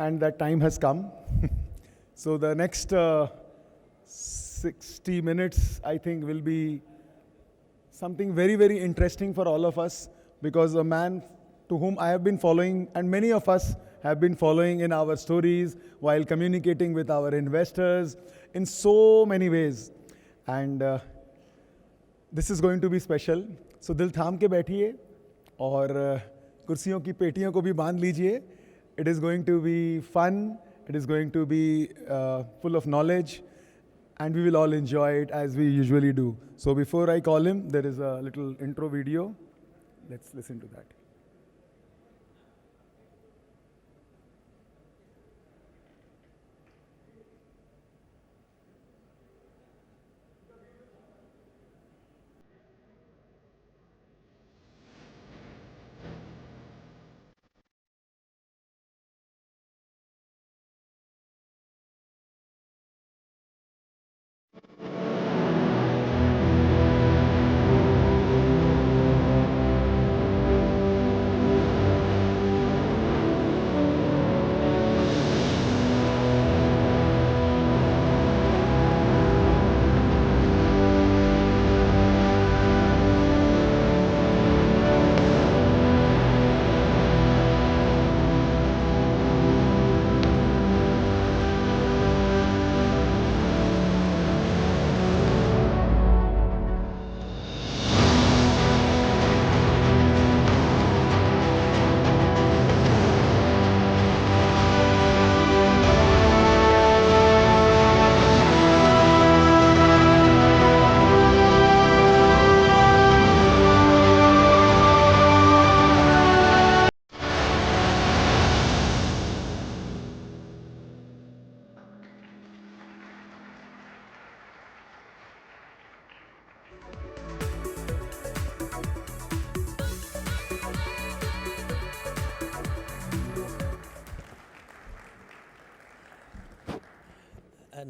and that time has come. So the next 60 minutes, I think, will be something very, very interesting for all of us, because a man to whom I have been following, and many of us have been following in our stories while communicating with our investors in so many ways. And this is going to be special. So दिल थाम के बैठिए और कुर्सियों की पेटियों को भी बांध लीजिए. It is going to be fun. It is going to be full of knowledge, and we will all enjoy it as we usually do. So before I call him, there is a little intro video. Let's listen to that.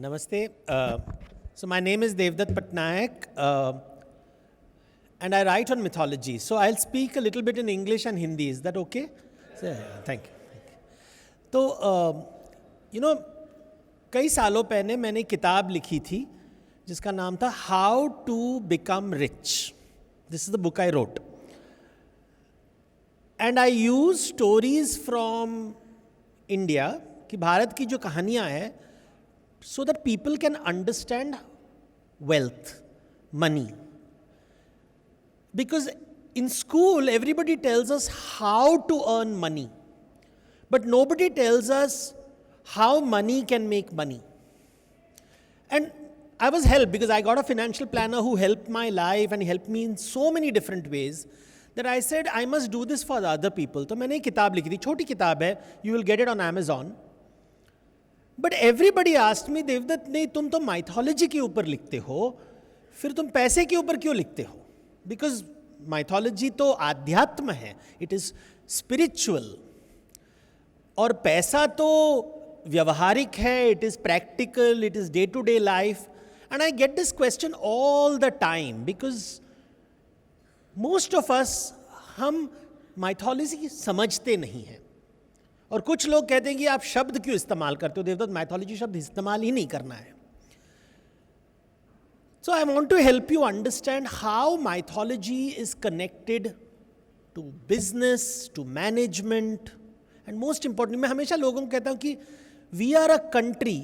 Namaste. So my name is Devdutt Patnaik, and I write on mythology. So I'll speak a little bit in English and Hindi. Is that okay? Thank you. तो कई सालों पहले मैंने किताब लिखी थी जिसका नाम था how to become rich. This is the book I wrote, and I use stories from India, कि भारत की जो कहानियाँ हैं, so that people can understand wealth, money. Because in school, everybody tells us how to earn money, but nobody tells us how money can make money. And I was helped because I got a financial planner who helped my life and helped me in so many different ways that I said, I must do this for the other people. तो मैंने एक किताब लिखी थी, छोटी किताब है, you will get it on Amazon. But everybody asked me, Devdutt नहीं तुम तो माइथोलॉजी के ऊपर लिखते हो, फिर तुम पैसे के ऊपर क्यों लिखते हो? बिकॉज माइथोलॉजी तो आध्यात्म है, इट इज स्पिरिचुअल, और पैसा तो व्यवहारिक है, it is practical, it is day to day life. And I get this question all the time because most of us, हम माइथोलॉजी समझते नहीं हैं. और कुछ लोग कहते हैं कि आप शब्द क्यों इस्तेमाल करते हो देवदत्त, माइथोलॉजी शब्द इस्तेमाल ही नहीं करना है. So I want to help you understand how mythology is connected to business, to management, and most importantly, मैं हमेशा लोगों को कहता हूं कि वी आर अ कंट्री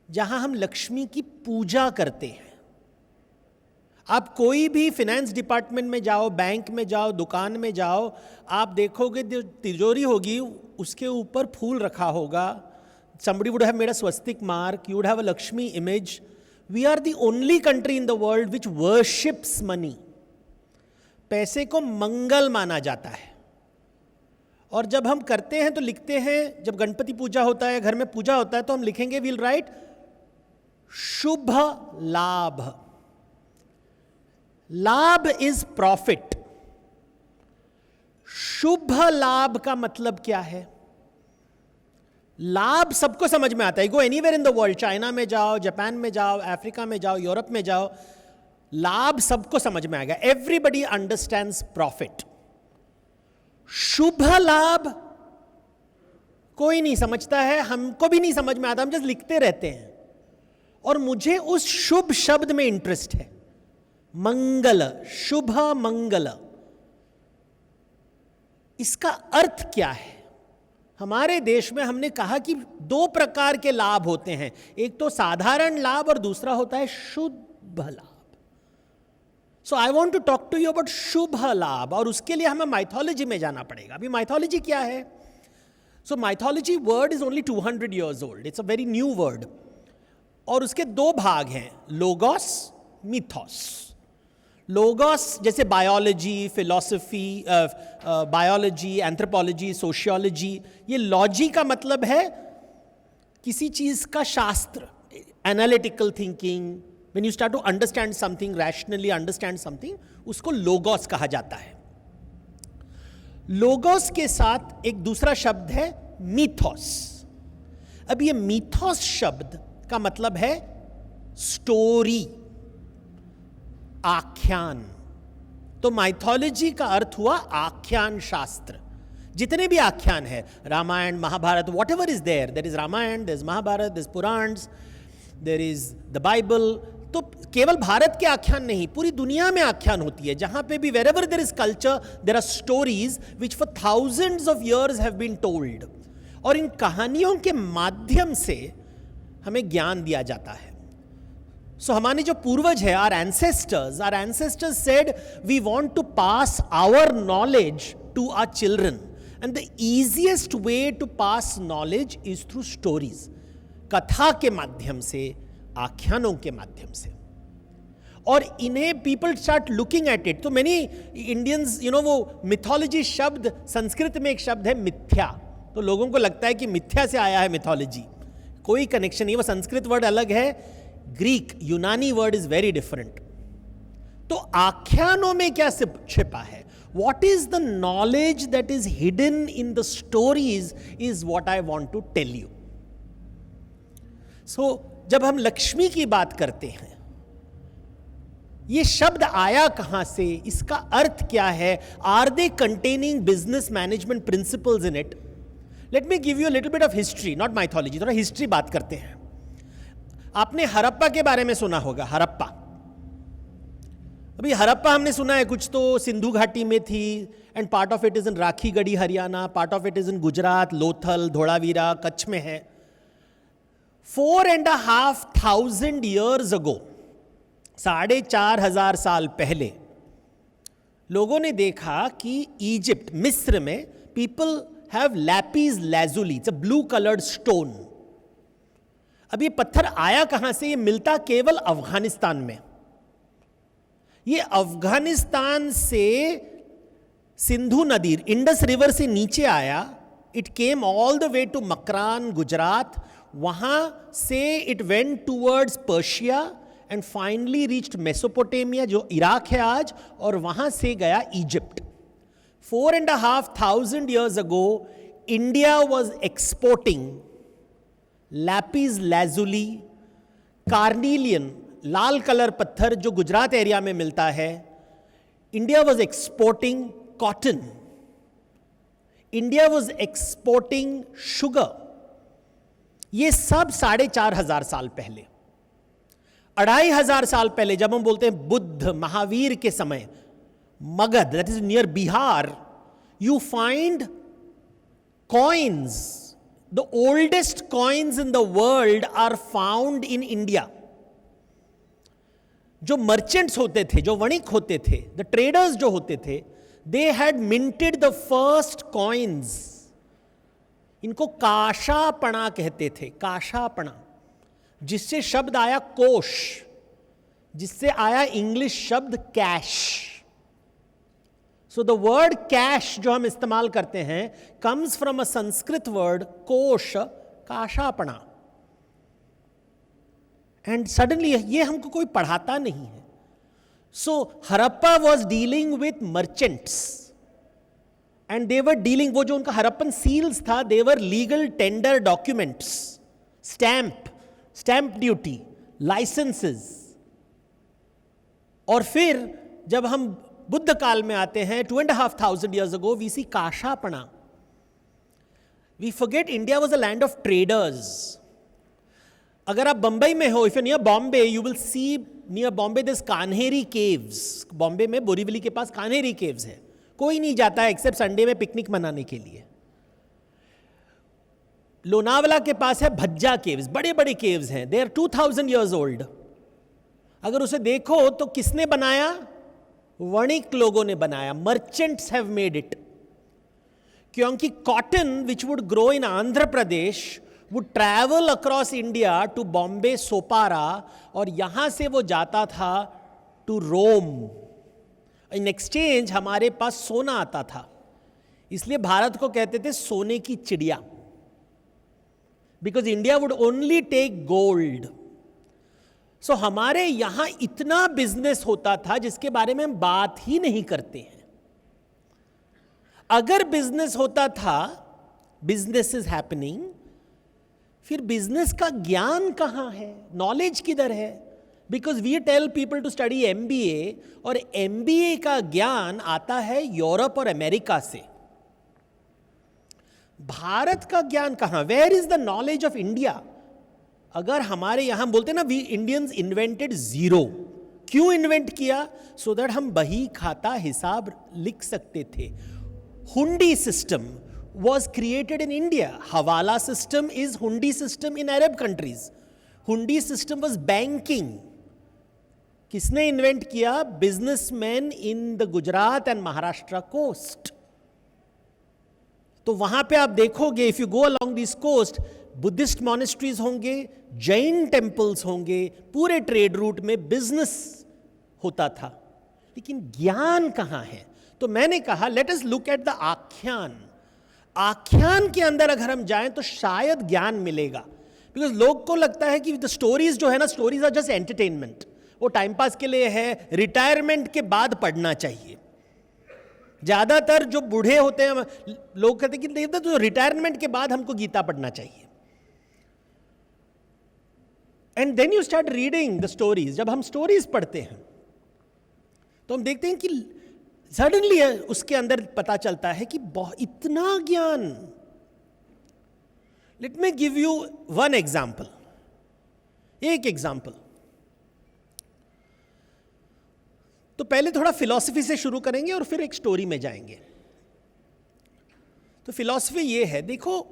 जहां हम लक्ष्मी की पूजा करते हैं. आप कोई भी फिनेंस डिपार्टमेंट में जाओ, बैंक में जाओ, दुकान में जाओ, आप देखोगे जो तिजोरी होगी उसके ऊपर फूल रखा होगा. somebody would have made a swastik mark, you would have a Lakshmi image. We are the only country in the world which worships money. पैसे को मंगल माना जाता है, और जब हम करते हैं तो लिखते हैं, जब गणपति पूजा होता है, घर में पूजा होता है, तो हम लिखेंगे, we'll write शुभ लाभ. लाभ इज प्रॉफिट. शुभ लाभ का मतलब क्या है? लाभ सबको समझ में आता है. Go anywhere in the world, China में जाओ, जापान में जाओ, अफ्रीका में जाओ, यूरोप में जाओ, लाभ सबको समझ में आएगा. Everybody understands profit. शुभ लाभ कोई नहीं समझता है, हमको भी नहीं समझ में आता, हम जस्ट लिखते रहते हैं। और मुझे उस शुभ शब्द में इंटरेस्ट है, मंगल, शुभ मंगल। इसका अर्थ क्या है? हमारे देश में हमने कहा कि दो प्रकार के लाभ होते हैं, एक तो साधारण लाभ और दूसरा होता है शुभ लाभ। So I want to talk to you about शुभ लाभ, और उसके लिए हमें माइथोलॉजी में जाना पड़ेगा। अभी माइथोलॉजी क्या है? So mythology word is only 200 years old, it's a very new word. और उसके दो भाग हैं, लोगोस, मिथोस। लोगोस जैसे biology, philosophy, biology, anthropology, sociology. ये लॉजी का मतलब है किसी चीज का शास्त्र, analytical thinking. When you start to understand something, rationally understand something, उसको लोगोस कहा जाता है। लोगोस के साथ एक दूसरा शब्द है मिथोस। अब ये मिथोस शब्द का मतलब है स्टोरी, आख्यान। तो माइथोलॉजी का अर्थ हुआ आख्यान शास्त्र। जितने भी आख्यान है, Ramayana, Mahabharata, whatever is there, there is Ramayana, there is Mahabharata, there is Puranas, there is the Bible. तो केवल भारत के आख्यान नहीं, पूरी दुनिया में आख्यान होती है। जहां पे भी, wherever there is culture, there are stories which for thousands of years have been told. और इन कहानियों के माध्यम से हमें ज्ञान दिया जाता है। सो हमारे जो पूर्वज है, our ancestors said we want to pass our knowledge to our children, and the easiest way to pass knowledge is through stories. कथा के माध्यम से, आख्यानों के माध्यम से। और इन्हें people start looking at it. तो मेनी इंडियंस, वो मिथोलॉजी शब्द, संस्कृत में एक शब्द है मिथ्या, तो लोगों को लगता है कि मिथ्या से आया है मिथोलॉजी। कोई कनेक्शन नहीं, वो संस्कृत वर्ड अलग है, ग्रीक यूनानी वर्ड इज वेरी डिफरेंट। तो आख्यानों में क्या छिपा है? What is the knowledge that is hidden in the stories is what I want to tell you. So जब हम लक्ष्मी की बात करते हैं, ये शब्द आया कहां से, इसका अर्थ क्या है? Are they containing business management principles in it? Let me give you a little bit of history, not mythology, थोड़ा हिस्ट्री बात करते हैं। आपने हड़प्पा के बारे में सुना होगा, हड़प्पा। अभी हड़प्पा हमने सुना है, कुछ तो सिंधु घाटी में थी, and part of it is in Rakhigarhi Haryana, part of it is in Gujarat, Lothal, Dholavira, Kutch में है। 4,500 years ago, 4,500 साल पहले, लोगों ने देखा कि इजिप्ट, मिस्र में, people have lapis lazuli, it's a blue coloured stone. अब ये पत्थर आया कहां से? ये मिलता केवल अफगानिस्तान में। ये अफगानिस्तान से सिंधु नदी, इंडस रिवर से नीचे आया। It came all the way to Makran, Gujarat. वहां से it went towards Persia and finally reached Mesopotamia, जो इराक है आज, और वहां से गया Egypt. 4,500 years ago, India was exporting lapis lazuli, carnelian, लाल कलर पत्थर जो गुजरात एरिया में मिलता है। India was exporting cotton, India was exporting sugar. ये सब 4,500 साल पहले। 2,500 साल पहले, जब हम बोलते हैं बुद्ध, महावीर के समय, Magadh, that is near Bihar, you find coins. The oldest coins in the world are found in India. जो मर्चेंट्स होते थे, जो वणिक होते थे, द ट्रेडर्स जो होते थे, they had minted the first coins. इनको काशापणा कहते थे, काशापणा, जिससे शब्द आया कोश, जिससे आया इंग्लिश शब्द cash. So the word cash जो हम इस्तेमाल करते हैं comes from a Sanskrit word कोश, काशापणा। एंड सडनली ये हमको कोई पढ़ाता नहीं है। So Harappa was dealing with merchants, and they were dealing, वो जो उनका हड़प्पन सील्स था, they were legal tender documents, stamp duty, licences. और फिर जब हम बुद्ध काल में आते हैं, 2,500 years ago, we see काशापणा। We forget India was a land of traders. अगर आप बंबई में हो, if you're near Bombay, you will see near Bombay there's Kanheri caves. Bombay में बोरीवली के पास कान्हेरी केव्स है. कोई नहीं जाता है एक्सेप्ट संडे में पिकनिक मनाने के लिए. लोनावला के पास है भज्जा केव्स, बड़े बड़े केव्स हैं. They are 2000 years old. अगर उसे देखो तो किसने बनाया? वणिक लोगों ने बनाया. Merchants have made it. क्योंकि cotton which would grow in Andhra Pradesh would travel across India to Bombay Sopara, और यहां से वो जाता था टू रोम. इन एक्सचेंज हमारे पास सोना आता था. इसलिए भारत को कहते थे सोने की चिड़िया, because India would only take gold. So हमारे यहां इतना बिजनेस होता था जिसके बारे में हम बात ही नहीं करते हैं. अगर बिजनेस होता था, बिजनेस इज हैपनिंग, फिर बिजनेस का ज्ञान कहां है? नॉलेज किधर है? Because we tell people to study MBA, और एमबीए का ज्ञान आता है यूरोप और अमेरिका से. भारत का ज्ञान कहां? Where is the knowledge of India? अगर हमारे यहां बोलते ना, वी इंडियंस इन्वेंटेड जीरो. क्यों इन्वेंट किया? सो दैट हम बही खाता हिसाब लिख सकते थे. हुंडी system was created in India. Hawala system is hundi system in Arab countries. Hundi system was banking. किसने इन्वेंट किया? Businessman in the Gujarat and Maharashtra coast. तो वहां पे आप देखोगे, if you go along this coast, Buddhist monasteries होंगे, Jain temples होंगे, पूरे ट्रेड रूट में बिजनेस होता था. लेकिन ज्ञान कहां है? तो मैंने कहा let us look at the आख्यान. आख्यान के अंदर अगर हम जाएं तो शायद ज्ञान मिलेगा. बिकॉज लोग को लगता है कि द स्टोरीज जो है ना, स्टोरीज आर जस्ट एंटरटेनमेंट. वो टाइम पास के लिए है, रिटायरमेंट के बाद पढ़ना चाहिए. ज्यादातर जो बूढ़े होते हैं लोग कहते हैं कि तो रिटायरमेंट के बाद हमको गीता पढ़ना चाहिए. And then you start reading the stories. जब हम स्टोरीज पढ़ते हैं तो हम देखते हैं कि सडनली उसके अंदर पता चलता है कि इतना ज्ञान. Late me give you one example. एक एग्जाम्पल. तो पहले थोड़ा फिलॉसफी से शुरू करेंगे और फिर एक स्टोरी में जाएंगे. तो फिलॉसफी ये है, देखो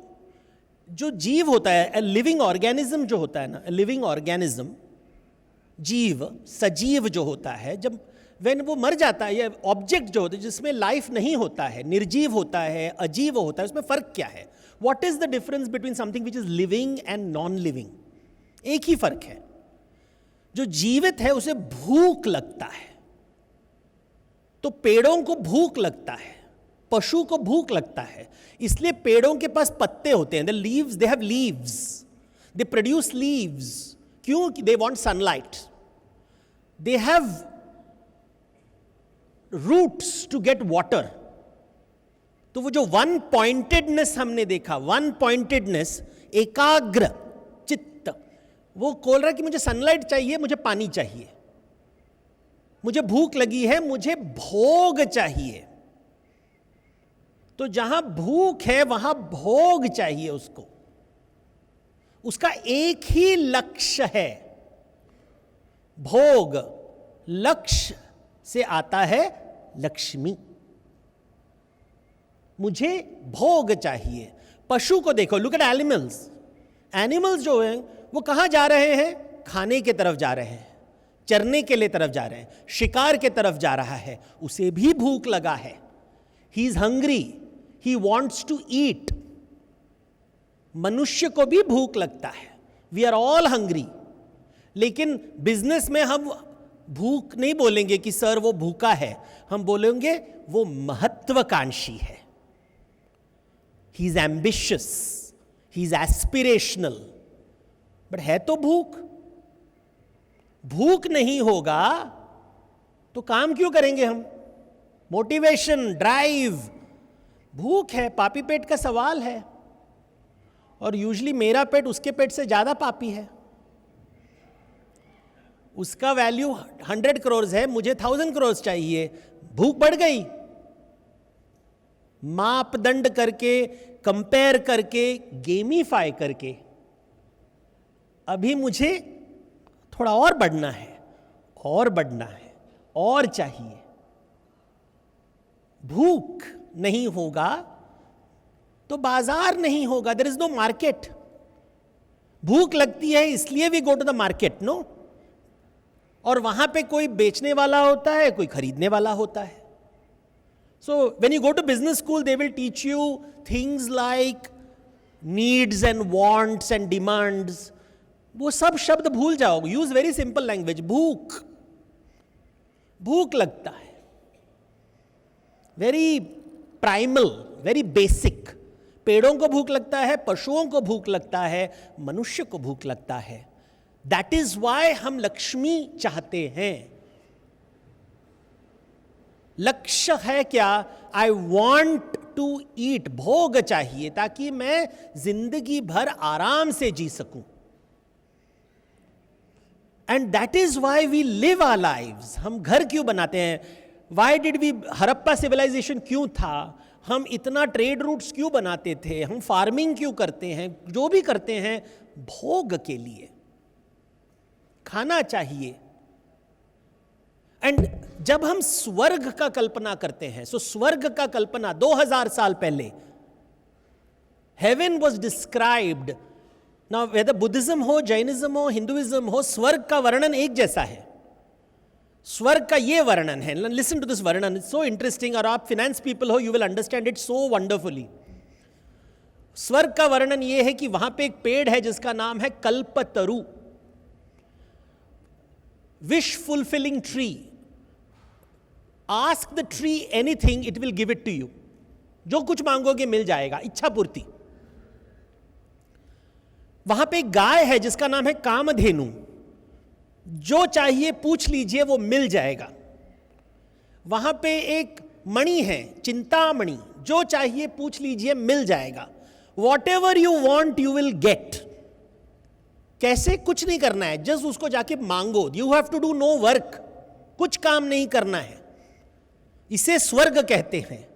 जो जीव होता है, लिविंग ऑर्गेनिज्म जो होता है ना, लिविंग ऑर्गेनिज्म, जीव, सजीव जो होता है, जब वेन वो मर जाता है, या ऑब्जेक्ट जो होता है जिसमें लाइफ नहीं होता है, निर्जीव होता है, अजीव होता है, उसमें फर्क क्या है? What is the difference between something which is living and non living? एक ही फर्क है. जो जीवित है उसे भूख लगता है. तो पेड़ों को भूख लगता है, पशु को भूख लगता है, इसलिए पेड़ों के पास पत्ते होते हैं. The leaves, they have leaves, they produce leaves. क्यों? They want sunlight. They have roots to get water. तो वो जो वन पॉइंटेडनेस हमने देखा, वन पॉइंटेडनेस, एकाग्र चित्त, वो बोल रहा है कि मुझे सनलाइट चाहिए, मुझे पानी चाहिए, मुझे भूख लगी है, मुझे भोग चाहिए. तो जहां भूख है वहां भोग चाहिए उसको. उसका एक ही लक्ष्य है, भोग. लक्ष्य से आता है लक्ष्मी. मुझे भोग चाहिए. पशु को देखो, लुक एट एनिमल्स. एनिमल्स जो हैं वो कहां जा रहे हैं? खाने के तरफ जा रहे हैं, चरने के लिए तरफ जा रहे हैं, शिकार के तरफ जा रहा है. उसे भी भूख लगा है. He is hungry, he wants to eat. मनुष्य को भी भूख लगता है. We are all hungry. लेकिन बिजनेस में हम भूख नहीं बोलेंगे कि सर वो भूखा है, हम बोलेंगे वो महत्वाकांक्षी है. He is ambitious, he is aspirational. But है तो भूख. भूख नहीं होगा तो काम क्यों करेंगे हम? Motivation, drive. भूख है, पापी पेट का सवाल है. और यूजुअली मेरा पेट उसके पेट से ज्यादा पापी है. उसका वैल्यू 100 करोड़ है, मुझे 1000 करोड़ चाहिए. भूख बढ़ गई. मापदंड करके कंपेयर करके, गेमीफाई करके अभी मुझे थोड़ा और बढ़ना है, और बढ़ना है, और चाहिए। भूख नहीं होगा तो बाजार नहीं होगा, देयर इज नो मार्केट। भूख लगती है इसलिए we go to the market, no? और वहां पे कोई बेचने वाला होता है, कोई खरीदने वाला होता है। So when you go to business school they will teach you things like needs and wants and demands. वो सब शब्द भूल जाओगे, यूज वेरी सिंपल लैंग्वेज। भूख, भूख लगता है, वेरी प्राइमल, वेरी बेसिक। पेड़ों को भूख लगता है, पशुओं को भूख लगता है, मनुष्य को भूख लगता है। दैट इज वाई हम लक्ष्मी चाहते हैं। लक्ष्य है क्या? आई वॉन्ट टू ईट, भोग चाहिए ताकि मैं जिंदगी भर आराम से जी सकूं। And that is why we live our lives. हम घर क्यों बनाते हैं? Why did we, Harappa civilisation क्यों था? हम इतना ट्रेड रूट्स क्यों बनाते थे? हम फार्मिंग क्यों करते हैं? जो भी करते हैं भोग के लिए, खाना चाहिए। एंड जब हम स्वर्ग का कल्पना करते हैं, सो स्वर्ग का कल्पना 2000 साल पहले, heaven was described. Now whether Buddhism हो, जैनिज्म हो, हिंदुइज्म हो, स्वर्ग का वर्णन एक जैसा है। स्वर्ग का ये वर्णन है, लिसन टू दिस वर्णन, इट्स सो इंटरेस्टिंग। और आप फिनेंस पीपल हो, you will understand it so wonderfully. स्वर्ग का वर्णन ये है कि वहां पे एक पेड़ है जिसका नाम है Kalpataru, wish fulfilling tree. Ask the tree anything, it will give it to you. जो कुछ मांगोगे मिल जाएगा, इच्छा पूर्ति। वहां पे एक गाय है जिसका नाम है कामधेनु। जो चाहिए पूछ लीजिए, वो मिल जाएगा। वहां पे एक मणि है, चिंतामणि। जो चाहिए पूछ लीजिए, मिल जाएगा। Whatever you want you will get. कैसे? कुछ नहीं करना है, जस्ट उसको जाके मांगो। You have to do no work, कुछ काम नहीं करना है। इसे स्वर्ग कहते हैं।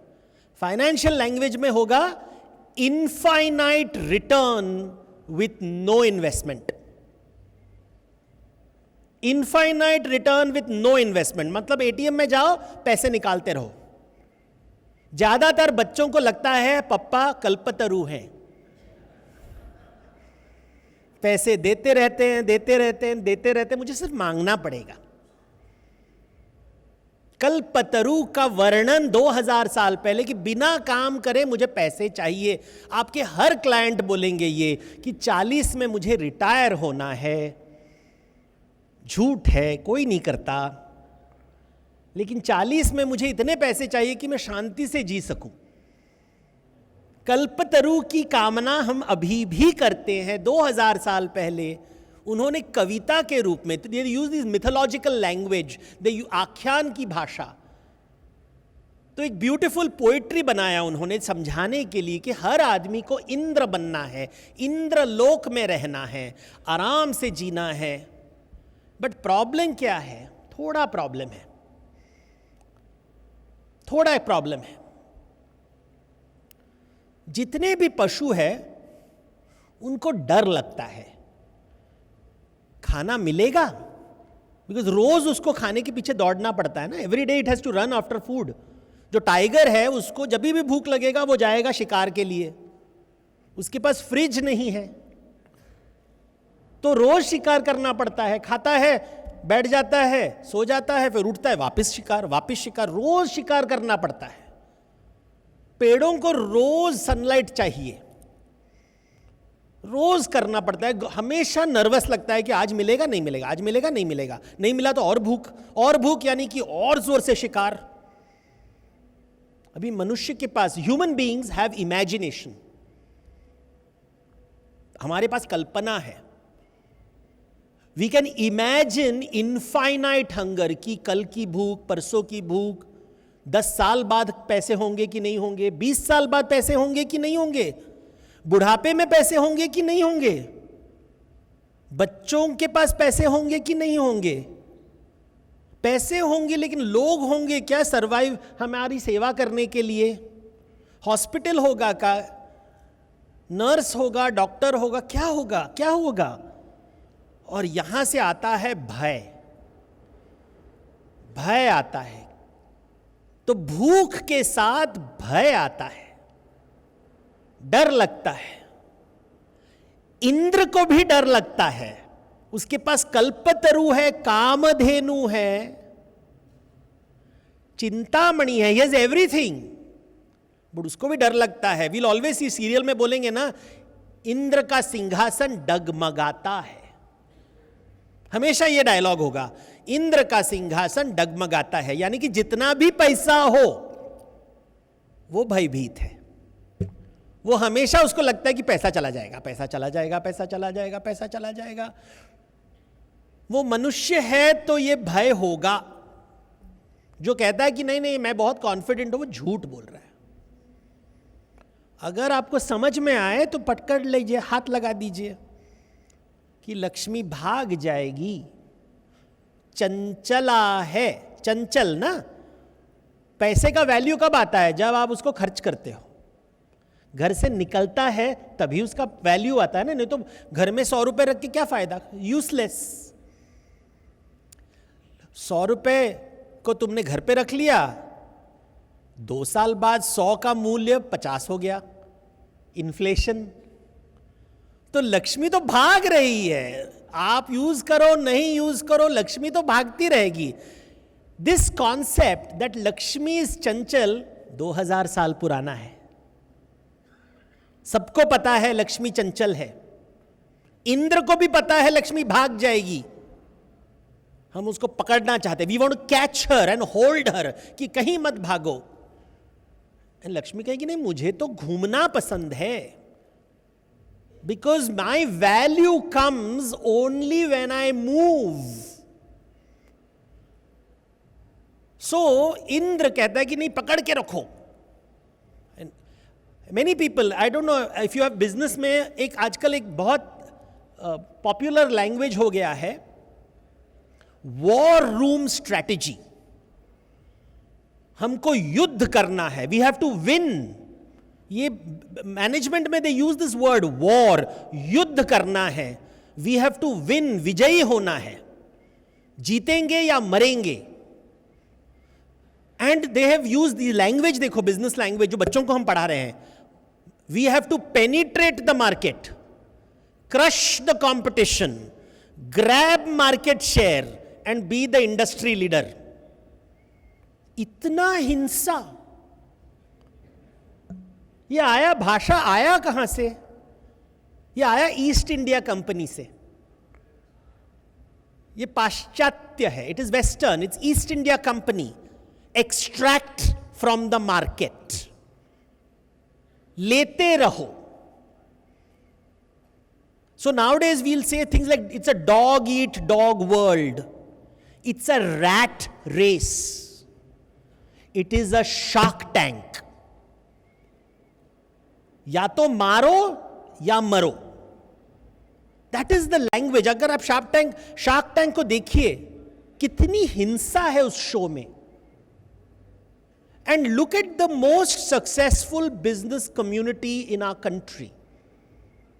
फाइनेंशियल लैंग्वेज में होगा infinite return with no investment. Infinite return with no investment मतलब एटीएम में जाओ, पैसे निकालते रहो। ज्यादातर बच्चों को लगता है पप्पा कल्पतरु हैं, पैसे देते रहते हैं, देते रहते हैं, देते रहते हैं, मुझे सिर्फ मांगना पड़ेगा। कल्पतरु का वर्णन 2000 साल पहले कि बिना काम करे मुझे पैसे चाहिए। आपके हर क्लाइंट बोलेंगे ये कि 40 में मुझे रिटायर होना है। झूठ है, कोई नहीं करता, लेकिन 40 में मुझे इतने पैसे चाहिए कि मैं शांति से जी सकूं। कल्पतरु की कामना हम अभी भी करते हैं। 2000 साल पहले उन्होंने कविता के रूप में, दे यूज दिस मिथोलॉजिकल लैंग्वेज, दे आख्यान की भाषा, तो एक ब्यूटीफुल पोइट्री बनाया उन्होंने समझाने के लिए कि हर आदमी को इंद्र बनना है, इंद्र लोक में रहना है, आराम से जीना है। बट प्रॉब्लम क्या है? थोड़ा प्रॉब्लम है, थोड़ा एक प्रॉब्लम है। जितने भी पशु है उनको डर लगता है खाना मिलेगा, बिकॉज रोज उसको खाने के पीछे दौड़ना पड़ता है ना। Every day it has to run after food. जो टाइगर है उसको जब भी भूख लगेगा वो जाएगा शिकार के लिए, उसके पास फ्रिज नहीं है, तो रोज शिकार करना पड़ता है। खाता है, बैठ जाता है, सो जाता है, फिर उठता है, वापस शिकार, वापस शिकार, रोज शिकार करना पड़ता है। पेड़ों को रोज सनलाइट चाहिए, रोज करना पड़ता है। हमेशा नर्वस लगता है कि आज मिलेगा नहीं मिलेगा, आज मिलेगा नहीं मिलेगा, नहीं मिला तो और भूख, और भूख यानी कि और जोर से शिकार। अभी मनुष्य के पास, ह्यूमन बीइंग्स हैव इमेजिनेशन, हमारे पास कल्पना है। We can imagine infinite hunger, कि कल की भूख, परसों की भूख, 10 साल बाद पैसे होंगे कि नहीं होंगे, 20 साल बाद पैसे होंगे कि नहीं होंगे, बुढ़ापे में पैसे होंगे कि नहीं होंगे, बच्चों के पास पैसे होंगे कि नहीं होंगे। पैसे होंगे लेकिन लोग होंगे क्या सर्वाइव, हमारी सेवा करने के लिए? हॉस्पिटल होगा क्या? नर्स होगा, डॉक्टर होगा, क्या होगा, क्या होगा? और यहां से आता है भय। भय आता है तो भूख के साथ भय आता है, डर लगता है। इंद्र को भी डर लगता है, उसके पास कल्पतरु है, कामधेनु है, चिंतामणि है, ही हैज एवरीथिंग, बट उसको भी डर लगता है। वील ऑलवेज सी, सीरियल में बोलेंगे ना, इंद्र का सिंहासन डगमगाता है, हमेशा यह डायलॉग होगा, इंद्र का सिंहासन डगमगाता है, यानी कि जितना भी पैसा हो वो भयभीत है। वो हमेशा उसको लगता है कि पैसा चला जाएगा, पैसा चला जाएगा, पैसा चला जाएगा, पैसा चला जाएगा। वो मनुष्य है तो ये भय होगा। जो कहता है कि नहीं नहीं मैं बहुत कॉन्फिडेंट हूं, वो झूठ बोल रहा है। अगर आपको समझ में आए तो पकड़ लीजिए, हाथ लगा दीजिए कि लक्ष्मी भाग जाएगी। चंचला है, चंचल ना। पैसे का वैल्यू कब आता है? जब आप उसको खर्च करते हो। घर से निकलता है तभी उसका वैल्यू आता है ना, नहीं तो घर में 100 रुपए रख के क्या फायदा, यूजलेस। 100 रुपए को तुमने घर पे रख लिया, 2 साल बाद 100 का मूल्य 50 हो गया, इन्फ्लेशन। तो लक्ष्मी तो भाग रही है, आप यूज करो नहीं यूज करो, लक्ष्मी तो भागती रहेगी। This concept that Lakshmi is चंचल 2000 साल पुराना है। सबको पता है लक्ष्मी चंचल है, इंद्र को भी पता है लक्ष्मी भाग जाएगी। हम उसको पकड़ना चाहते, we want to catch her and hold her, कि कहीं मत भागो। एंड लक्ष्मी कहेगी नहीं, मुझे तो घूमना पसंद है, because my value comes only when I move. So Indra कहता है कि नहीं, पकड़ के रखो। Many people, I don't know if you have business में, एक आजकल एक बहुत पॉपुलर लैंग्वेज हो गया है, वॉर रूम स्ट्रैटेजी। हमको युद्ध करना है, वी हैव टू विन। ये मैनेजमेंट में दे यूज दिस वर्ड वॉर, युद्ध करना है, वी हैव टू विन, विजयी होना है, जीतेंगे या मरेंगे। And they have use the language, देखो बिजनेस लैंग्वेज जो बच्चों को हम पढ़ा रहे हैं, we have to penetrate the market, crush the competition, grab market share and be the industry leader. इतना हिंसा, ये आया, भाषा आया कहां से? ये आया ईस्ट इंडिया कंपनी से। ये पाश्चात्य है, it is western, it's east India company. Extract from the market, लेते रहो। So nowadays we'll say things like it's a dog eat dog world. It's a rat race. It is a shark tank. या तो मारो या मरो, that is the language. अगर आप shark tank को देखिए, कितनी हिंसा है उस शो में। And look at the most successful business community in our country,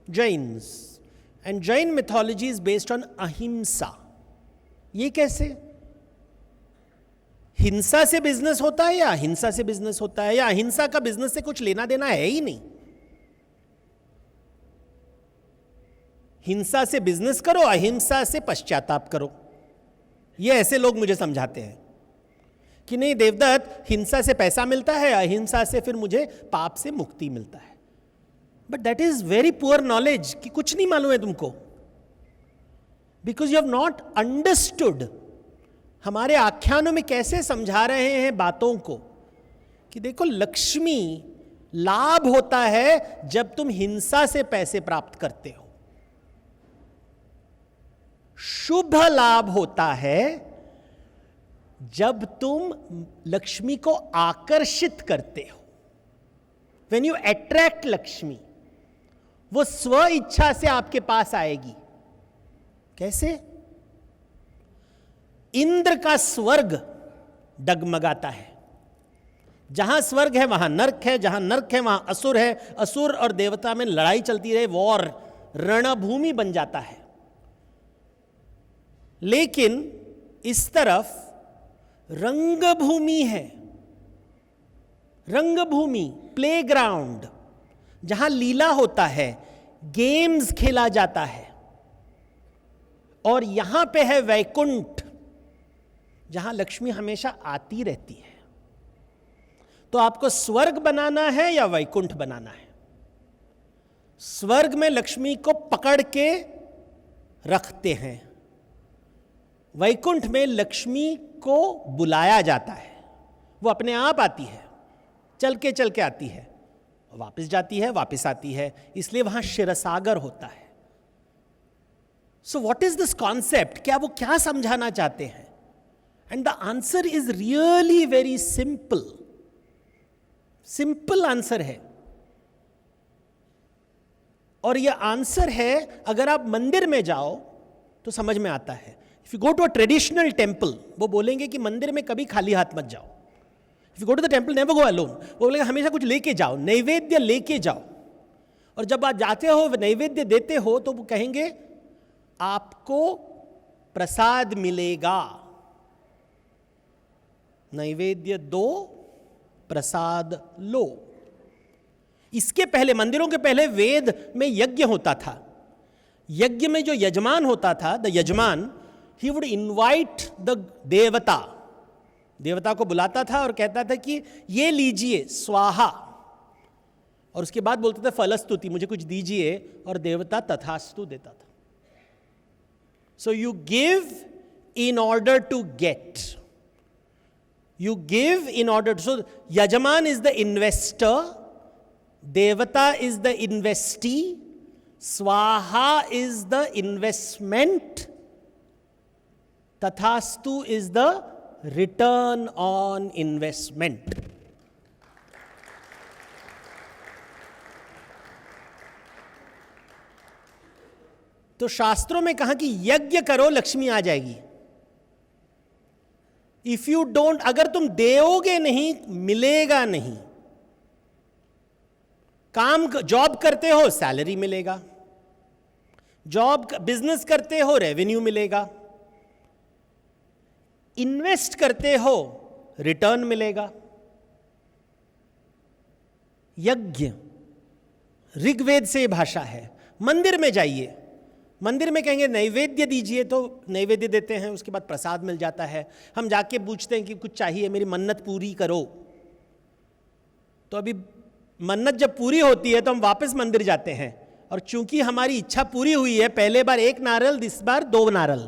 Jains. And Jain mythology is based on ahimsa. ये कैसे? हिंसा से बिजनेस होता है या अहिंसा से बिजनेस होता है, या अहिंसा का बिजनेस से कुछ लेना देना है ही नहीं। हिंसा से बिजनेस करो, अहिंसा से पश्चाताप करो। ये ऐसे लोग मुझे समझाते हैं कि नहीं देवदत्त, हिंसा से पैसा मिलता है, अहिंसा से फिर मुझे पाप से मुक्ति मिलता है। But that is very poor knowledge, कि कुछ नहीं मालूम है तुमको, because you have not understood. हमारे आख्यानों में कैसे समझा रहे हैं बातों को, कि देखो लक्ष्मी, लाभ होता है जब तुम हिंसा से पैसे प्राप्त करते हो, शुभ लाभ होता है जब तुम लक्ष्मी को आकर्षित करते हो। When you attract लक्ष्मी, वो स्व इच्छा से आपके पास आएगी। कैसे? इंद्र का स्वर्ग डगमगाता है, जहां स्वर्ग है वहां नर्क है, जहां नर्क है वहां असुर है, असुर और देवता में लड़ाई चलती रहे, वॉर, रणभूमि बन जाता है। लेकिन इस तरफ रंगभूमि है, रंगभूमि, प्लेग्राउंड, जहां लीला होता है, गेम्स खेला जाता है। और यहां पे है वैकुंठ, जहां लक्ष्मी हमेशा आती रहती है। तो आपको स्वर्ग बनाना है या वैकुंठ बनाना है? स्वर्ग में लक्ष्मी को पकड़ के रखते हैं, वैकुंठ में लक्ष्मी को बुलाया जाता है। वो अपने आप आती है, चल के आती है, वापस जाती है, वापस आती है, इसलिए वहां क्षीरसागर होता है। So what is this concept? क्या वो क्या समझाना चाहते हैं? And the answer is really very simple. Simple answer है। और यह आंसर है, अगर आप मंदिर में जाओ तो समझ में आता है। If you go to a traditional temple, वो बोलेंगे कि मंदिर में कभी खाली हाथ मत जाओ। If you go to the temple, never go alone. वो बोलेंगे हमेशा कुछ लेके जाओ, नैवेद्य लेके जाओ। और जब आप जाते हो, नैवेद्य देते हो, तो वो कहेंगे आपको प्रसाद मिलेगा, नैवेद्य दो, प्रसाद लो। इसके पहले, मंदिरों के पहले वेद में यज्ञ होता था। यज्ञ में जो यजमान होता था, द यजमान, ही वुड इनवाइट द देवता, देवता को बुलाता था और कहता था कि ये लीजिए स्वाहा, और उसके बाद बोलता था फलस्तुति, मुझे कुछ दीजिए, और देवता तथास्तु देता था। So you give in order to get, you give in order to, so yajaman is the investor, devata is the investee, swaha is the investment, tathastu is the return on investment. तो शास्त्रों में कहा कि यज्ञ करो, लक्ष्मी आ जाएगी। If you don't, अगर तुम देओगे नहीं, मिलेगा नहीं। काम, जॉब करते हो, सैलरी मिलेगा, जॉब, बिजनेस करते हो, रेवेन्यू मिलेगा, इन्वेस्ट करते हो, रिटर्न मिलेगा। यज्ञ ऋग्वेद से भाषा है। मंदिर में जाइए, मंदिर में कहेंगे नैवेद्य दीजिए, तो नैवेद्य देते हैं, उसके बाद प्रसाद मिल जाता है। हम जाके पूछते हैं कि कुछ चाहिए, मेरी मन्नत पूरी करो। तो अभी मन्नत जब पूरी होती है तो हम वापस मंदिर जाते हैं, और चूंकि हमारी इच्छा पूरी हुई है, पहले बार 1 नारियल, इस बार 2 नारियल,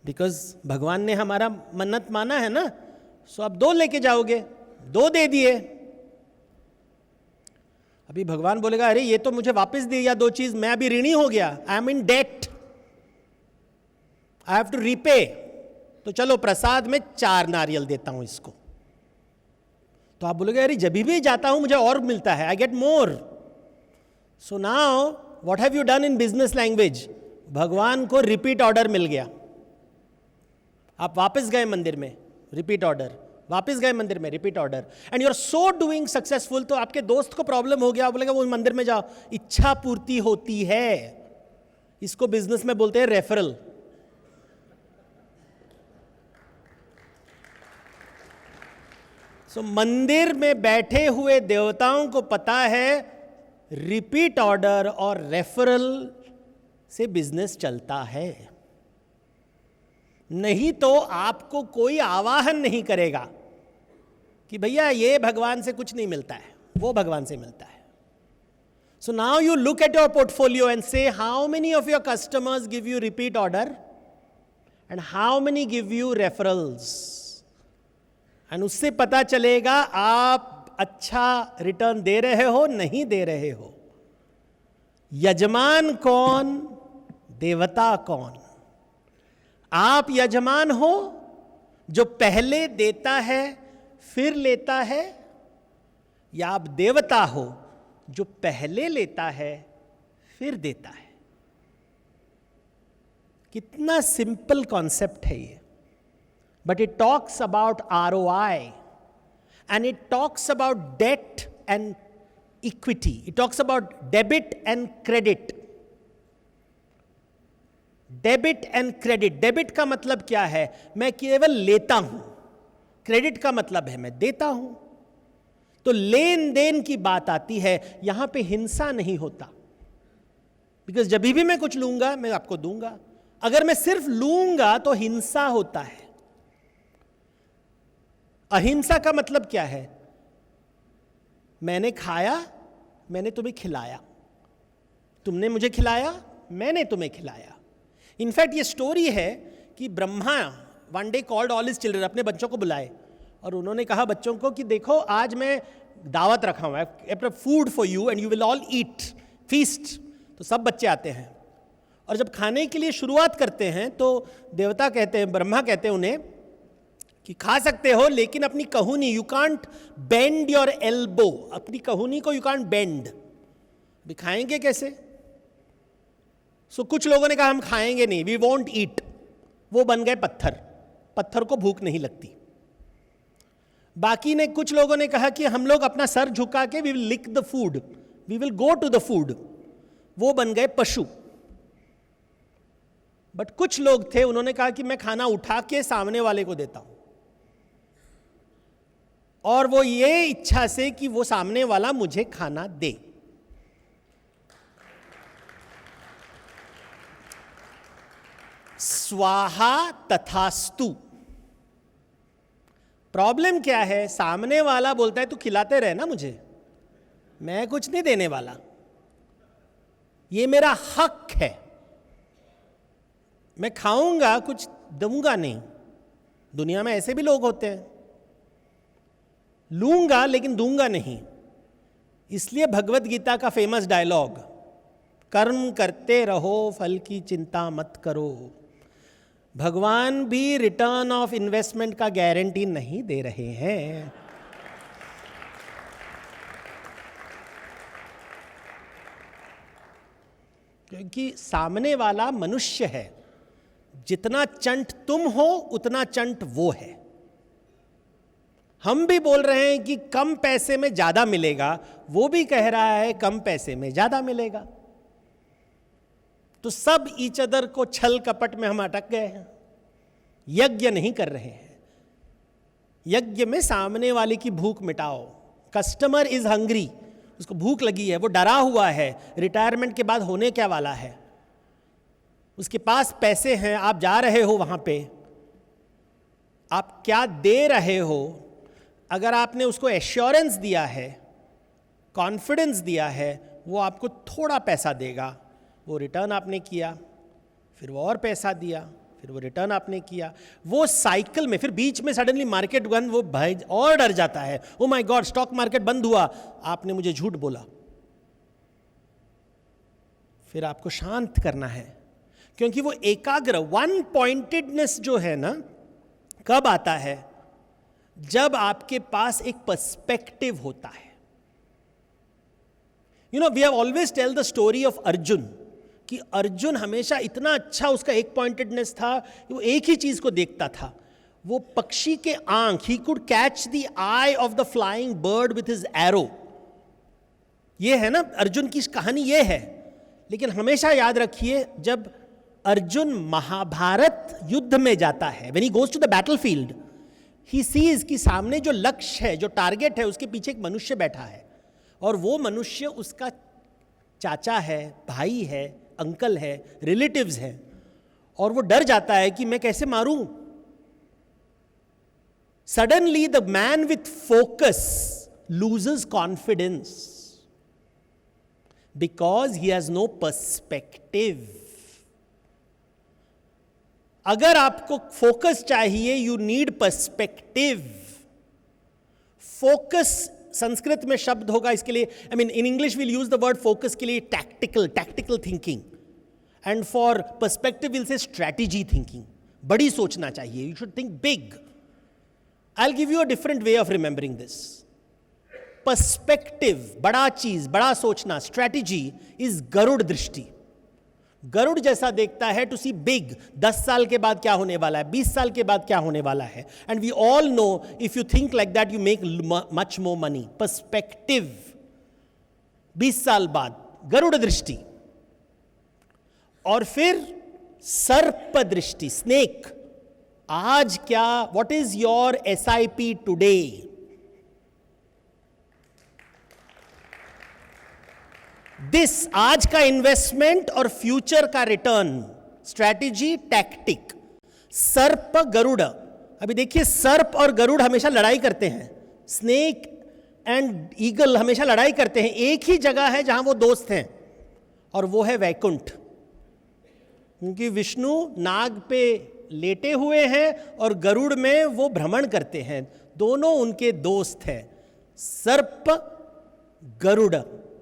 बिकॉज भगवान ने हमारा मन्नत माना है ना। सो अब 2 लेके जाओगे, 2 दे दिए। अभी भगवान बोलेगा अरे ये तो मुझे वापस दिया 2 चीज, मैं अभी ऋणी हो गया, I am in debt, I have to repay. तो चलो प्रसाद में 4 नारियल देता हूं इसको। तो आप बोलोगे अरे जब भी जाता हूं मुझे और मिलता है, I get more. So now what have you done in business language? भगवान को रिपीट ऑर्डर मिल गया। आप वापस गए मंदिर में, रिपीट ऑर्डर, वापस गए मंदिर में, repeat order, and you are so doing successful. तो आपके दोस्त को प्रॉब्लम हो गया, बोलेगा वो मंदिर में जाओ, इच्छा पूर्ति होती है। इसको बिजनेस में बोलते हैं रेफरल। सो मंदिर में बैठे हुए देवताओं को पता है रिपीट ऑर्डर और रेफरल से बिजनेस चलता है, नहीं तो आपको कोई आवाहन नहीं करेगा कि भैया ये भगवान से कुछ नहीं मिलता है, वो भगवान से मिलता है। So now you look at your portfolio and say how many of your customers give you repeat order and how many give you referrals, एंड उससे पता चलेगा आप अच्छा रिटर्न दे रहे हो, नहीं दे रहे हो। यजमान कौन, देवता कौन? आप यजमान हो जो पहले देता है फिर लेता है, या आप देवता हो जो पहले लेता है फिर देता है? कितना सिंपल कॉन्सेप्ट है ये, but it talks about ROI and it talks about debt and equity. It talks about debit and credit. Debit and credit. Debit का मतलब क्या है? मैं केवल लेता हूं. क्रेडिट का मतलब है मैं देता हूं. तो लेन देन की बात आती है, यहां पे हिंसा नहीं होता. बिकॉज जब भी मैं कुछ लूंगा मैं आपको दूंगा. अगर मैं सिर्फ लूंगा तो हिंसा होता है. अहिंसा का मतलब क्या है? मैंने खाया, मैंने तुम्हें खिलाया, तुमने मुझे खिलाया, मैंने तुम्हें खिलाया. इनफैक्ट ये स्टोरी है कि Brahma one day called all his children, अपने बच्चों को बुलाए और उन्होंने कहा बच्चों को कि देखो आज मैं दावत रखा हुआ है, food for you and you will all eat, feast. तो सब बच्चे आते हैं और जब खाने के लिए शुरुआत करते हैं तो देवता कहते हैं, ब्रह्मा कहते हैं उन्हें कि खा सकते हो लेकिन अपनी कहुनी, you can't bend your elbow, अपनी कहुनी को यू कांट बेंड. अभी खाएंगे कैसे? सो कुछ लोगों ने कहा हम खाएंगे नहीं, वी वोंट ईट. वो बन गए पत्थर. पत्थर को भूख नहीं लगती. बाकी ने, कुछ लोगों ने कहा कि हम लोग अपना सर झुका के we will lick the food, we will go to the food. वो बन गए पशु. बट कुछ लोग थे, उन्होंने कहा कि मैं खाना उठा के सामने वाले को देता हूं, और वो ये इच्छा से कि वो सामने वाला मुझे खाना दे. स्वाहा तथास्तु. प्रॉब्लम क्या है? सामने वाला बोलता है तू खिलाते रहे ना मुझे, मैं कुछ नहीं देने वाला, ये मेरा हक है, मैं खाऊंगा, कुछ दूंगा नहीं. दुनिया में ऐसे भी लोग होते हैं, लूंगा लेकिन दूंगा नहीं. इसलिए भगवत गीता का फेमस डायलॉग, कर्म करते रहो फल की चिंता मत करो. भगवान भी रिटर्न ऑफ इन्वेस्टमेंट का गारंटी नहीं दे रहे हैं. क्योंकि सामने वाला मनुष्य है. जितना चंट तुम हो उतना चंट वो है. हम भी बोल रहे हैं कि कम पैसे में ज्यादा मिलेगा, वो भी कह रहा है कम पैसे में ज्यादा मिलेगा. तो सब ईच अदर को छल कपट में हम अटक गए हैं. यज्ञ नहीं कर रहे हैं. यज्ञ में सामने वाले की भूख मिटाओ. कस्टमर इज हंग्री, उसको भूख लगी है, वो डरा हुआ है रिटायरमेंट के बाद होने क्या वाला है, उसके पास पैसे हैं, आप जा रहे हो वहां पे, आप क्या दे रहे हो? अगर आपने उसको एश्योरेंस दिया है, कॉन्फिडेंस दिया है, वो आपको थोड़ा पैसा देगा. वो रिटर्न आपने किया, फिर वो और पैसा दिया, फिर वो रिटर्न आपने किया. वो साइकिल में फिर बीच में सडनली मार्केट बंद, वो भाई और डर जाता है, oh my God stock market बंद हुआ, आपने मुझे झूठ बोला. फिर आपको शांत करना है, क्योंकि वो एकाग्र वन पॉइंटेडनेस जो है ना, कब आता है? जब आपके पास एक पर्सपेक्टिव होता है. You know, we have always tell the story of Arjun, कि अर्जुन हमेशा इतना अच्छा उसका एक पॉइंटेडनेस था कि वो एक ही चीज को देखता था. वो पक्षी के आंख, he could catch the I of the flying bird with his arrow. ये है ना अर्जुन की कहानी, ये है. लेकिन हमेशा याद रखिए, जब अर्जुन महाभारत युद्ध में जाता है, when he goes to the battlefield, he sees कि सामने जो लक्ष्य है, जो टारगेट है, उसके पीछे एक मनुष्य बैठा है, और वो मनुष्य उसका चाचा है, भाई है, अंकल है, रिलेटिव्स है, और वो डर जाता है कि मैं कैसे मारूं. Suddenly the man with focus loses confidence because he has no perspective. अगर आपको फोकस चाहिए, you need perspective. Focus Sanskrit में शब्द होगा इसके लिए, I mean in English will use the word focus के लिए tactical thinking, and for perspective will say strategy thinking. बड़ी सोचना चाहिए, you should think big. I will give you a different way of remembering this. Perspective, बड़ा चीज, बड़ा सोचना, strategy is Garuda दृष्टि. गरुड़ जैसा देखता है टू सी बिग, 10 साल के बाद क्या होने वाला है, 20 साल के बाद क्या होने वाला है. And we all know if you think like that you make much more money. Perspective, 20 साल बाद गरुड़ दृष्टि. और फिर सर्प दृष्टि, स्नेक. आज क्या, what is your SIP today? This, आज का इन्वेस्टमेंट और फ्यूचर का रिटर्न, स्ट्रैटेजी, टैक्टिक. सर्प गरुड़. अभी देखिए, सर्प और गरुड़ हमेशा लड़ाई करते हैं. स्नेक एंड ईगल हमेशा लड़ाई करते हैं. एक ही जगह है जहां वो दोस्त हैं, और वो है वैकुंठ. क्योंकि विष्णु नाग पे लेटे हुए हैं और गरुड़ में वो भ्रमण करते हैं. दोनों उनके दोस्त हैं. सर्प गरुड़,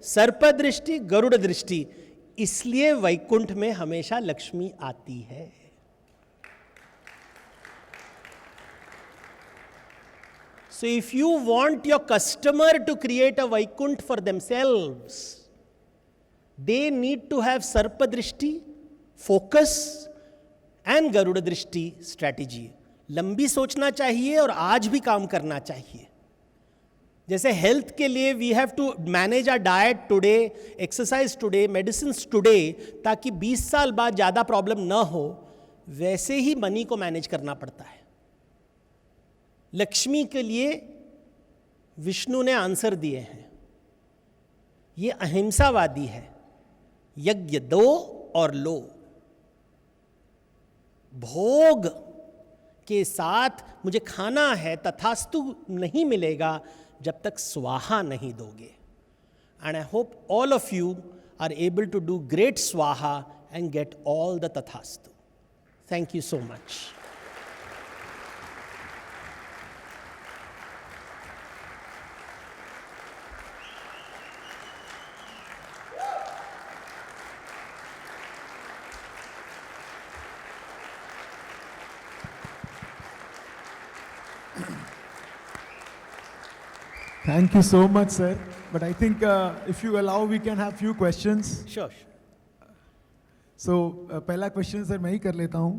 सर्प दृष्टि, गरुड़ दृष्टि. इसलिए वैकुंठ में हमेशा लक्ष्मी आती है. So if you want your customer to create a Vaikunt for themselves, they need to have Sarpa Drishti, focus and Garuda Drishti strategy. लंबी सोचना चाहिए और आज भी काम करना चाहिए. जैसे हेल्थ के लिए we have to manage our diet today, exercise today, medicine today, ताकि 20 साल बाद ज़्यादा प्रॉब्लम ना हो, वैसे ही मनी को मैनेज करना पड़ता है. लक्ष्मी के लिए विष्णु ने आंसर दिए हैं. ये अहिंसावादी है. यज्ञ दो और लो. भोग के साथ मुझे खाना है, तथास्तु नहीं मिलेगा जब तक स्वाहा नहीं दोगे. And I hope all of you are able to do great स्वाहा एंड गेट ऑल द तथास्तु. Thank you so much. Thank you so much, sir. But I think if you allow, we can have few questions. Sure. So पहला question sir मैं ही कर लेता हूँ.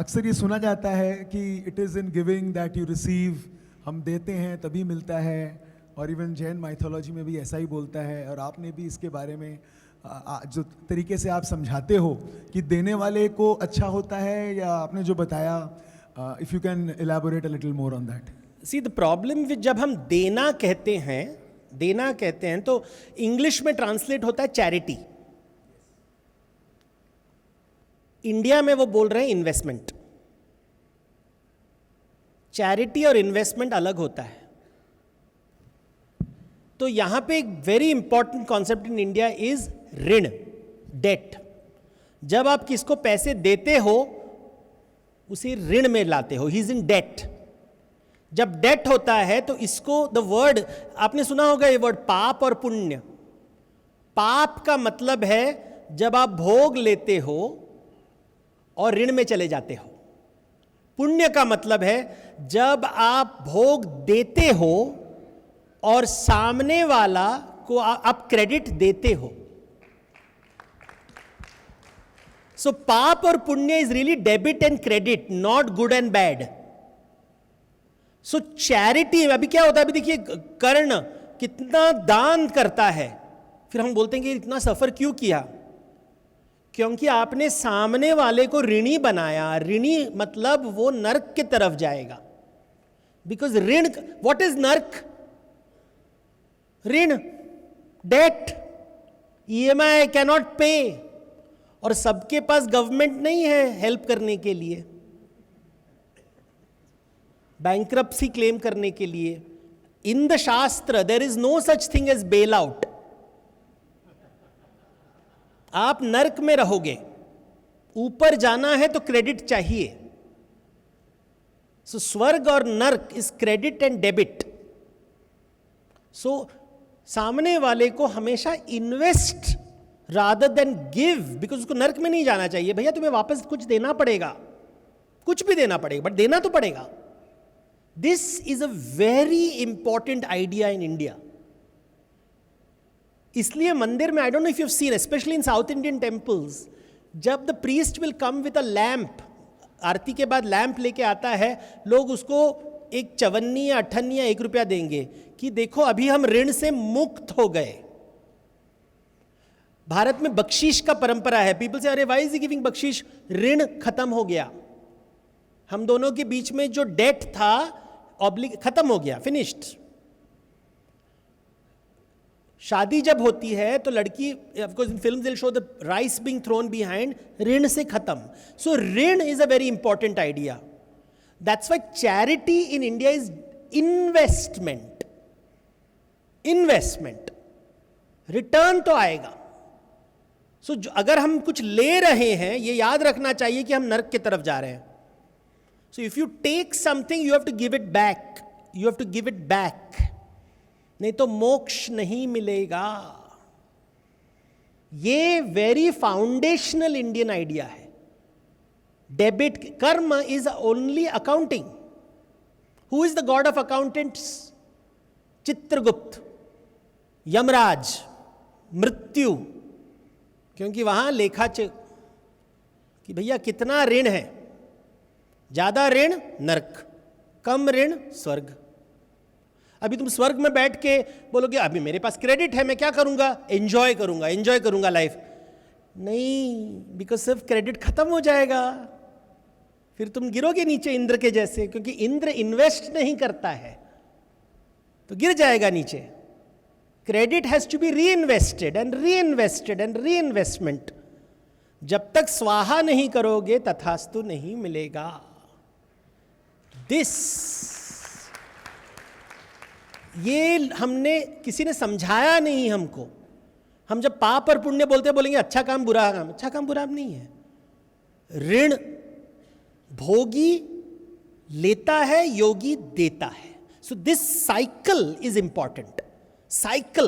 अक्सर ये सुना जाता है कि it is in giving that you receive. हम देते हैं तभी मिलता है, और इवन जैन माइथोलॉजी में भी ऐसा ही बोलता है. और आपने भी इसके बारे में जो तरीके से आप समझाते हो कि देने वाले को अच्छा होता है, या आपने जो बताया, if you can elaborate a little more on that. See the problem with, जब हम देना कहते हैं तो इंग्लिश में ट्रांसलेट होता है चैरिटी. इंडिया में वो बोल रहे हैं इन्वेस्टमेंट. चैरिटी और इन्वेस्टमेंट अलग होता है. तो यहां पे एक very important concept in India is ऋण, डेट. जब आप किसको पैसे देते हो उसे ऋण में लाते हो. He is in debt. जब डेट होता है तो इसको, द वर्ड आपने सुना होगा ये वर्ड पाप और पुण्य. पाप का मतलब है जब आप भोग लेते हो और ऋण में चले जाते हो. पुण्य का मतलब है जब आप भोग देते हो और सामने वाला को आप क्रेडिट देते हो. सो पाप और पुण्य is really debit and credit, not good and bad. So charity, अभी क्या होता है, अभी देखिए कर्ण कितना दान करता है, फिर हम बोलते हैं कि इतना सफर क्यों किया? क्योंकि आपने सामने वाले को ऋणी बनाया. ऋणी मतलब वो नरक की तरफ जाएगा. बिकॉज ऋण, व्हाट इज नरक? ऋण, डेट, EMI कैनॉट पे. और सबके पास गवर्नमेंट नहीं है हेल्प करने के लिए, बैंक्रप्सी क्लेम करने के लिए. In the shastra there is no such thing as bail out. आप नरक में रहोगे. ऊपर जाना है तो क्रेडिट चाहिए. सो स्वर्ग और नरक इज क्रेडिट एंड डेबिट. सो सामने वाले को हमेशा invest rather than give, because उसको नरक में नहीं जाना चाहिए. भैया तुम्हें वापस कुछ देना पड़ेगा, कुछ भी देना पड़ेगा, बट देना तो पड़ेगा. This is a very important idea in India. इसलिए मंदिर में, I don't know if you have seen, specially in south Indian temples, जब the priest will come with a lamp, aarti के बाद लैम्प लेके आता है, लोग उसको एक चवन्नी या अठन्नी या 1 रुपया देंगे कि देखो अभी हम ऋण से मुक्त हो गए। भारत में बख्शीश का परंपरा है। पीपल से अरे व्हाई इज ही गिविंग बख्शीश? ऋण खत्म हो गया, हम दोनों के बीच में जो डेट था खत्म हो गया, फिनिश्ड। शादी जब होती है तो लड़की, of course in films they will show the rice being thrown behind, ऋण से खत्म। So rin is a very important idea. That's why charity in India is investment. Investment, return तो आएगा। सो अगर हम कुछ ले रहे हैं, ये याद रखना चाहिए कि हम नरक की तरफ जा रहे हैं। So if you take something you have to give it back, you have to give it back, नहीं तो मोक्ष नहीं मिलेगा। ये वेरी फाउंडेशनल इंडियन आइडिया है। Debit, karma is only accounting. Who is the god of accountants? Chitragupta, Yamraj, मृत्यु, क्योंकि वहां लेखा कि भैया कितना ऋण है, ज्यादा ऋण नरक, कम ऋण स्वर्ग। अभी तुम स्वर्ग में बैठ के बोलोगे अभी मेरे पास क्रेडिट है, मैं क्या करूंगा? एंजॉय करूंगा लाइफ। नहीं, बिकॉज सिर्फ क्रेडिट खत्म हो जाएगा, फिर तुम गिरोगे नीचे इंद्र के जैसे, क्योंकि इंद्र इन्वेस्ट नहीं करता है तो गिर जाएगा नीचे। Credit has to be reinvested and reinvested and reinvestment. जब तक स्वाहा नहीं करोगे तथास्तु नहीं मिलेगा। दिस, ये हमने, किसी ने समझाया नहीं हमको। हम जब पाप और पुण्य बोलते बोलेंगे अच्छा काम बुरा काम, अच्छा काम बुरा नहीं है। ऋण भोगी लेता है, योगी देता है। So this cycle is important. Cycle.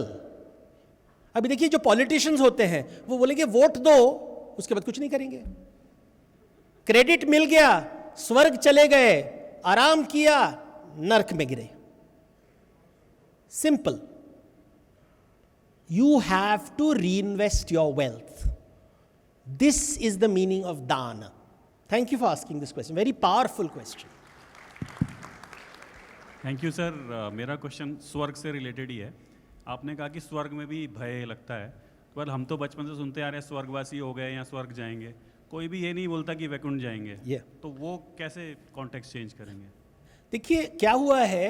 अभी देखिए जो पॉलिटिशियंस होते हैं वो बोलेंगे वोट दो, उसके बाद कुछ नहीं करेंगे। क्रेडिट मिल गया, स्वर्ग चले गए, आराम किया, नरक में गिरे। Simple. You have to reinvest your wealth. This is the meaning of dana. Thank you for asking this question. Very powerful question. Thank you sir. मेरा क्वेश्चन स्वर्ग से रिलेटेड ही है। आपने कहा कि स्वर्ग में भी भय लगता है, पर हम तो बचपन से सुनते आ रहे हैं स्वर्गवासी हो गए या स्वर्ग जाएंगे, कोई भी ये नहीं बोलता कि वैकुंठ जाएंगे। तो वो कैसे कॉन्टेक्स्ट चेंज करेंगे? देखिए क्या हुआ है,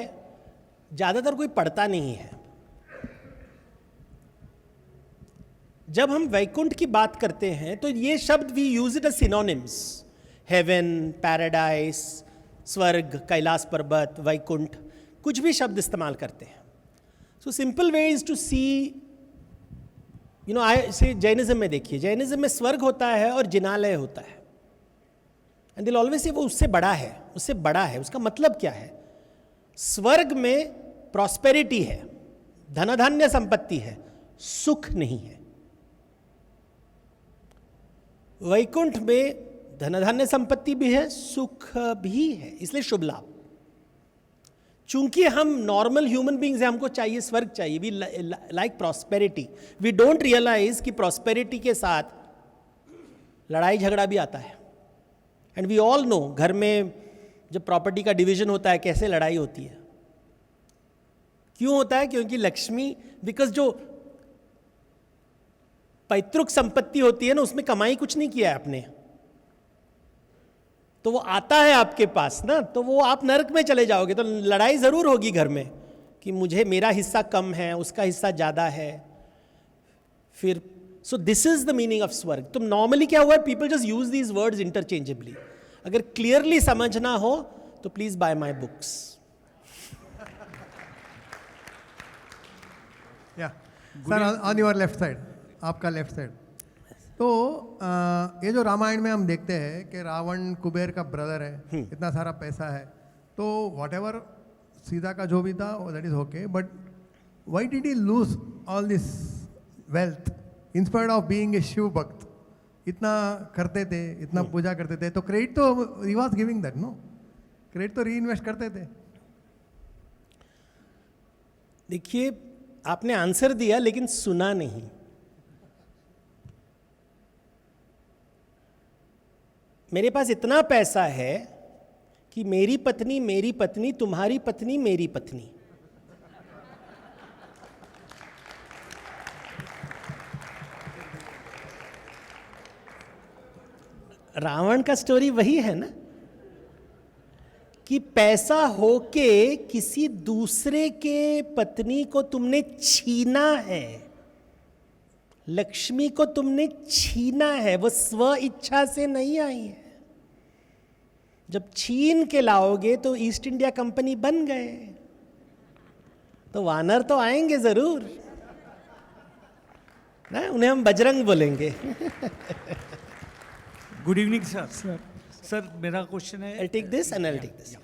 ज़्यादातर कोई पढ़ता नहीं है। जब हम वैकुंठ की बात करते हैं तो ये शब्द we use it as synonyms. Heaven, paradise, स्वर्ग, कैलाश पर्वत, वैकुंठ, कुछ भी शब्द इस्तेमाल करते हैं। So simple way is to see, you know, I say Jainism में देखिए, जैनिज्म में स्वर्ग होता है और जिनालय होता है। एंड दिल ऑलवेज से वो उससे बड़ा है, उससे बड़ा है। उसका मतलब क्या है? स्वर्ग में प्रॉस्पेरिटी है, धनाधान्य संपत्ति है, सुख नहीं है। वैकुंठ में धनाधान्य संपत्ति भी है, सुख भी है, इसलिए शुभ लाभ। चूंकि हम नॉर्मल ह्यूमन बींग्स हैं, हमको चाहिए स्वर्ग चाहिए, we like prosperity. We don't realize कि प्रॉस्पेरिटी के साथ लड़ाई झगड़ा भी आता है। एंड वी ऑल नो, घर में जब प्रॉपर्टी का डिवीजन होता है कैसे लड़ाई होती है। क्यों होता है? क्योंकि लक्ष्मी, बिकॉज जो पैतृक संपत्ति होती है ना, उसमें कमाई कुछ नहीं किया है आपने, तो वो आता है आपके पास ना, तो वो आप नरक में चले जाओगे। तो लड़ाई जरूर होगी घर में कि मुझे, मेरा हिस्सा कम है, उसका हिस्सा ज्यादा है। फिर सो this is the meaning of स्वर्ग। तो नॉर्मली क्या हुआ है, people just use these words interchangeably. अगर क्लियरली समझना हो तो प्लीज बाय माई बुक्स। या sir, on your left side, आपका लेफ्ट साइड। तो ये जो रामायण में हम देखते हैं कि रावण कुबेर का ब्रदर है, इतना सारा पैसा है, तो वॉट एवर सीता का जो भी था that is okay, but why did he lose all this wealth inspired of being a Shiva भक्त? इतना करते थे, इतना पूजा करते थे, तो क्रेडिट तो he was giving that, no? Credit तो री इन्वेस्ट करते थे। देखिए, आपने आंसर दिया लेकिन सुना नहीं. मेरे पास इतना पैसा है कि मेरी पत्नी, तुम्हारी पत्नी, मेरी पत्नी. रावण का स्टोरी वही है ना, कि पैसा होके किसी दूसरे के पत्नी को तुमने छीना है, लक्ष्मी को तुमने छीना है, वो स्व इच्छा से नहीं आई है. जब छीन के लाओगे तो ईस्ट इंडिया कंपनी बन गए, तो वानर तो आएंगे जरूर ना, उन्हें हम बजरंग बोलेंगे. Good evening sir. सर मेरा क्वेश्चन है I'll take this and I'll take this.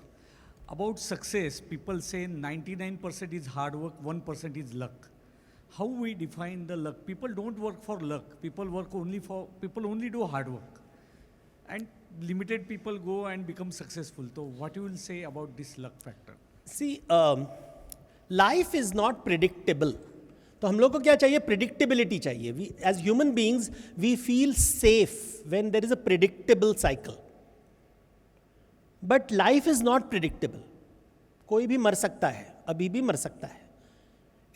About success. People से 99% is hard work, 1% is luck. How we define the luck? People don't work for luck. People only do hard work. And limited people go and become successful. So what you will say about this luck factor? See, life is not predictable. तो हम लोग को क्या चाहिए? Predictability चाहिए. We, as human beings, we feel safe when there is a predictable cycle. But life is not predictable. कोई भी मर सकता है, अभी भी मर सकता है.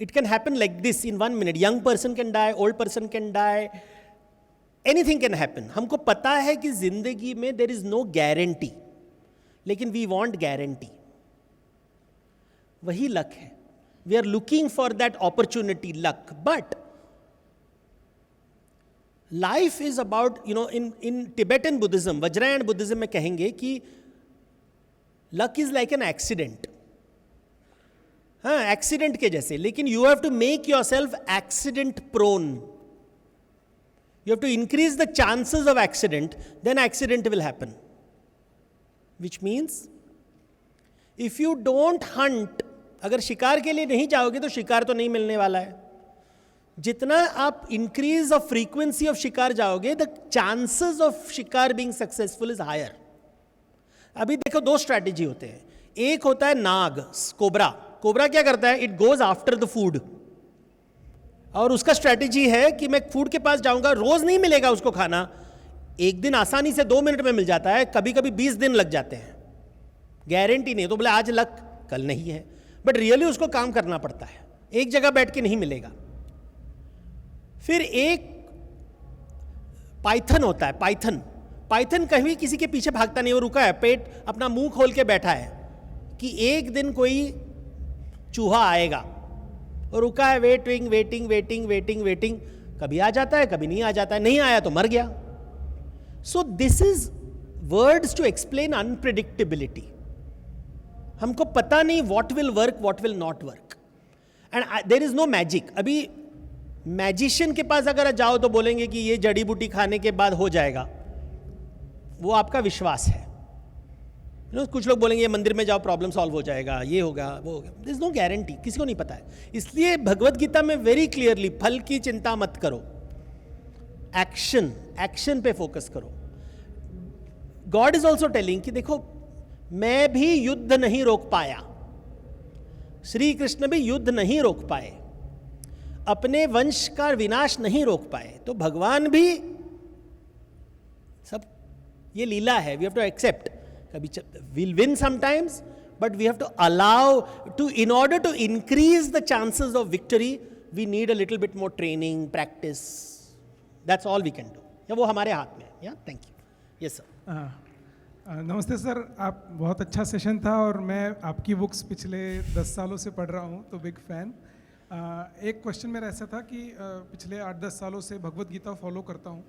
It can happen like this in 1 minute. Young person can die, old person can die. Anything can happen. हमको पता है कि जिंदगी में there is no guarantee. लेकिन we want guarantee. वही luck है. We are looking for that opportunity, luck. But life is about, in Tibetan Buddhism, Vajrayana Buddhism में कहेंगे कि luck is like an accident. हाँ, एक्सीडेंट के जैसे. लेकिन you have to make yourself accident prone. You have to increase the chances of accident, then accident will happen. Which means if you don't hunt, अगर शिकार के लिए नहीं जाओगे तो शिकार तो नहीं मिलने वाला है. जितना आप इंक्रीज ऑफ फ्रीक्वेंसी ऑफ शिकार जाओगे, द चांसेस ऑफ शिकार बीइंग सक्सेसफुल इज हायर. अभी देखो, 2 स्ट्रैटेजी होते हैं. एक होता है नाग, कोबरा. कोबरा क्या करता है? It goes after the food. और उसका स्ट्रैटेजी है कि मैं फूड के पास जाऊंगा, रोज नहीं मिलेगा उसको खाना. एक दिन आसानी से 2 मिनट में मिल जाता है, कभी कभी 20 दिन लग जाते हैं. गारंटी नहीं. तो बोले आज लक, कल नहीं है. बट रियली उसको काम करना पड़ता है, एक जगह बैठ के नहीं मिलेगा. फिर एक पाइथन होता है. पाइथन कहीं किसी के पीछे भागता नहीं, वो रुका है, पेट अपना मुंह खोल के बैठा है कि एक दिन कोई चूहा आएगा, और रुका है, वेटिंग. कभी आ जाता है, कभी नहीं आ जाता है. नहीं आया तो मर गया. So this is words to explain unpredictability. हमको पता नहीं what will work, what will not work, and there is no magic. अभी मैजिशियन के पास अगर जाओ तो बोलेंगे कि ये जड़ी बूटी खाने के बाद हो जाएगा. वो आपका विश्वास है. कुछ लोग बोलेंगे ये मंदिर में जाओ प्रॉब्लम सॉल्व हो जाएगा, ये होगा, वो होगा. देयर इज नो गारंटी, किसी को नहीं पता है. इसलिए भगवत गीता में वेरी क्लियरली, फल की चिंता मत करो, एक्शन पे फोकस करो. गॉड इज ऑल्सो टेलिंग कि देखो, मैं भी युद्ध नहीं रोक पाया, श्री कृष्ण भी युद्ध नहीं रोक पाए, अपने वंश का विनाश नहीं रोक पाए, तो भगवान भी, सब ये लीला है. We have to accept. कभी we'll win sometimes, but we have to allow to, in order to increase the chances of victory, we need a little bit more training, practice. That's all we can do. या वो हमारे हाथ में है. Yeah, thank you. Yes sir. नमस्ते sir. आप बहुत अच्छा सेशन था और मैं आपकी बुक्स पिछले 10 सालों से पढ़ रहा हूँ, तो बिग फैन. एक क्वेश्चन मेरा ऐसा था कि पिछले 8-10 सालों से भगवत गीता फॉलो करता हूँ,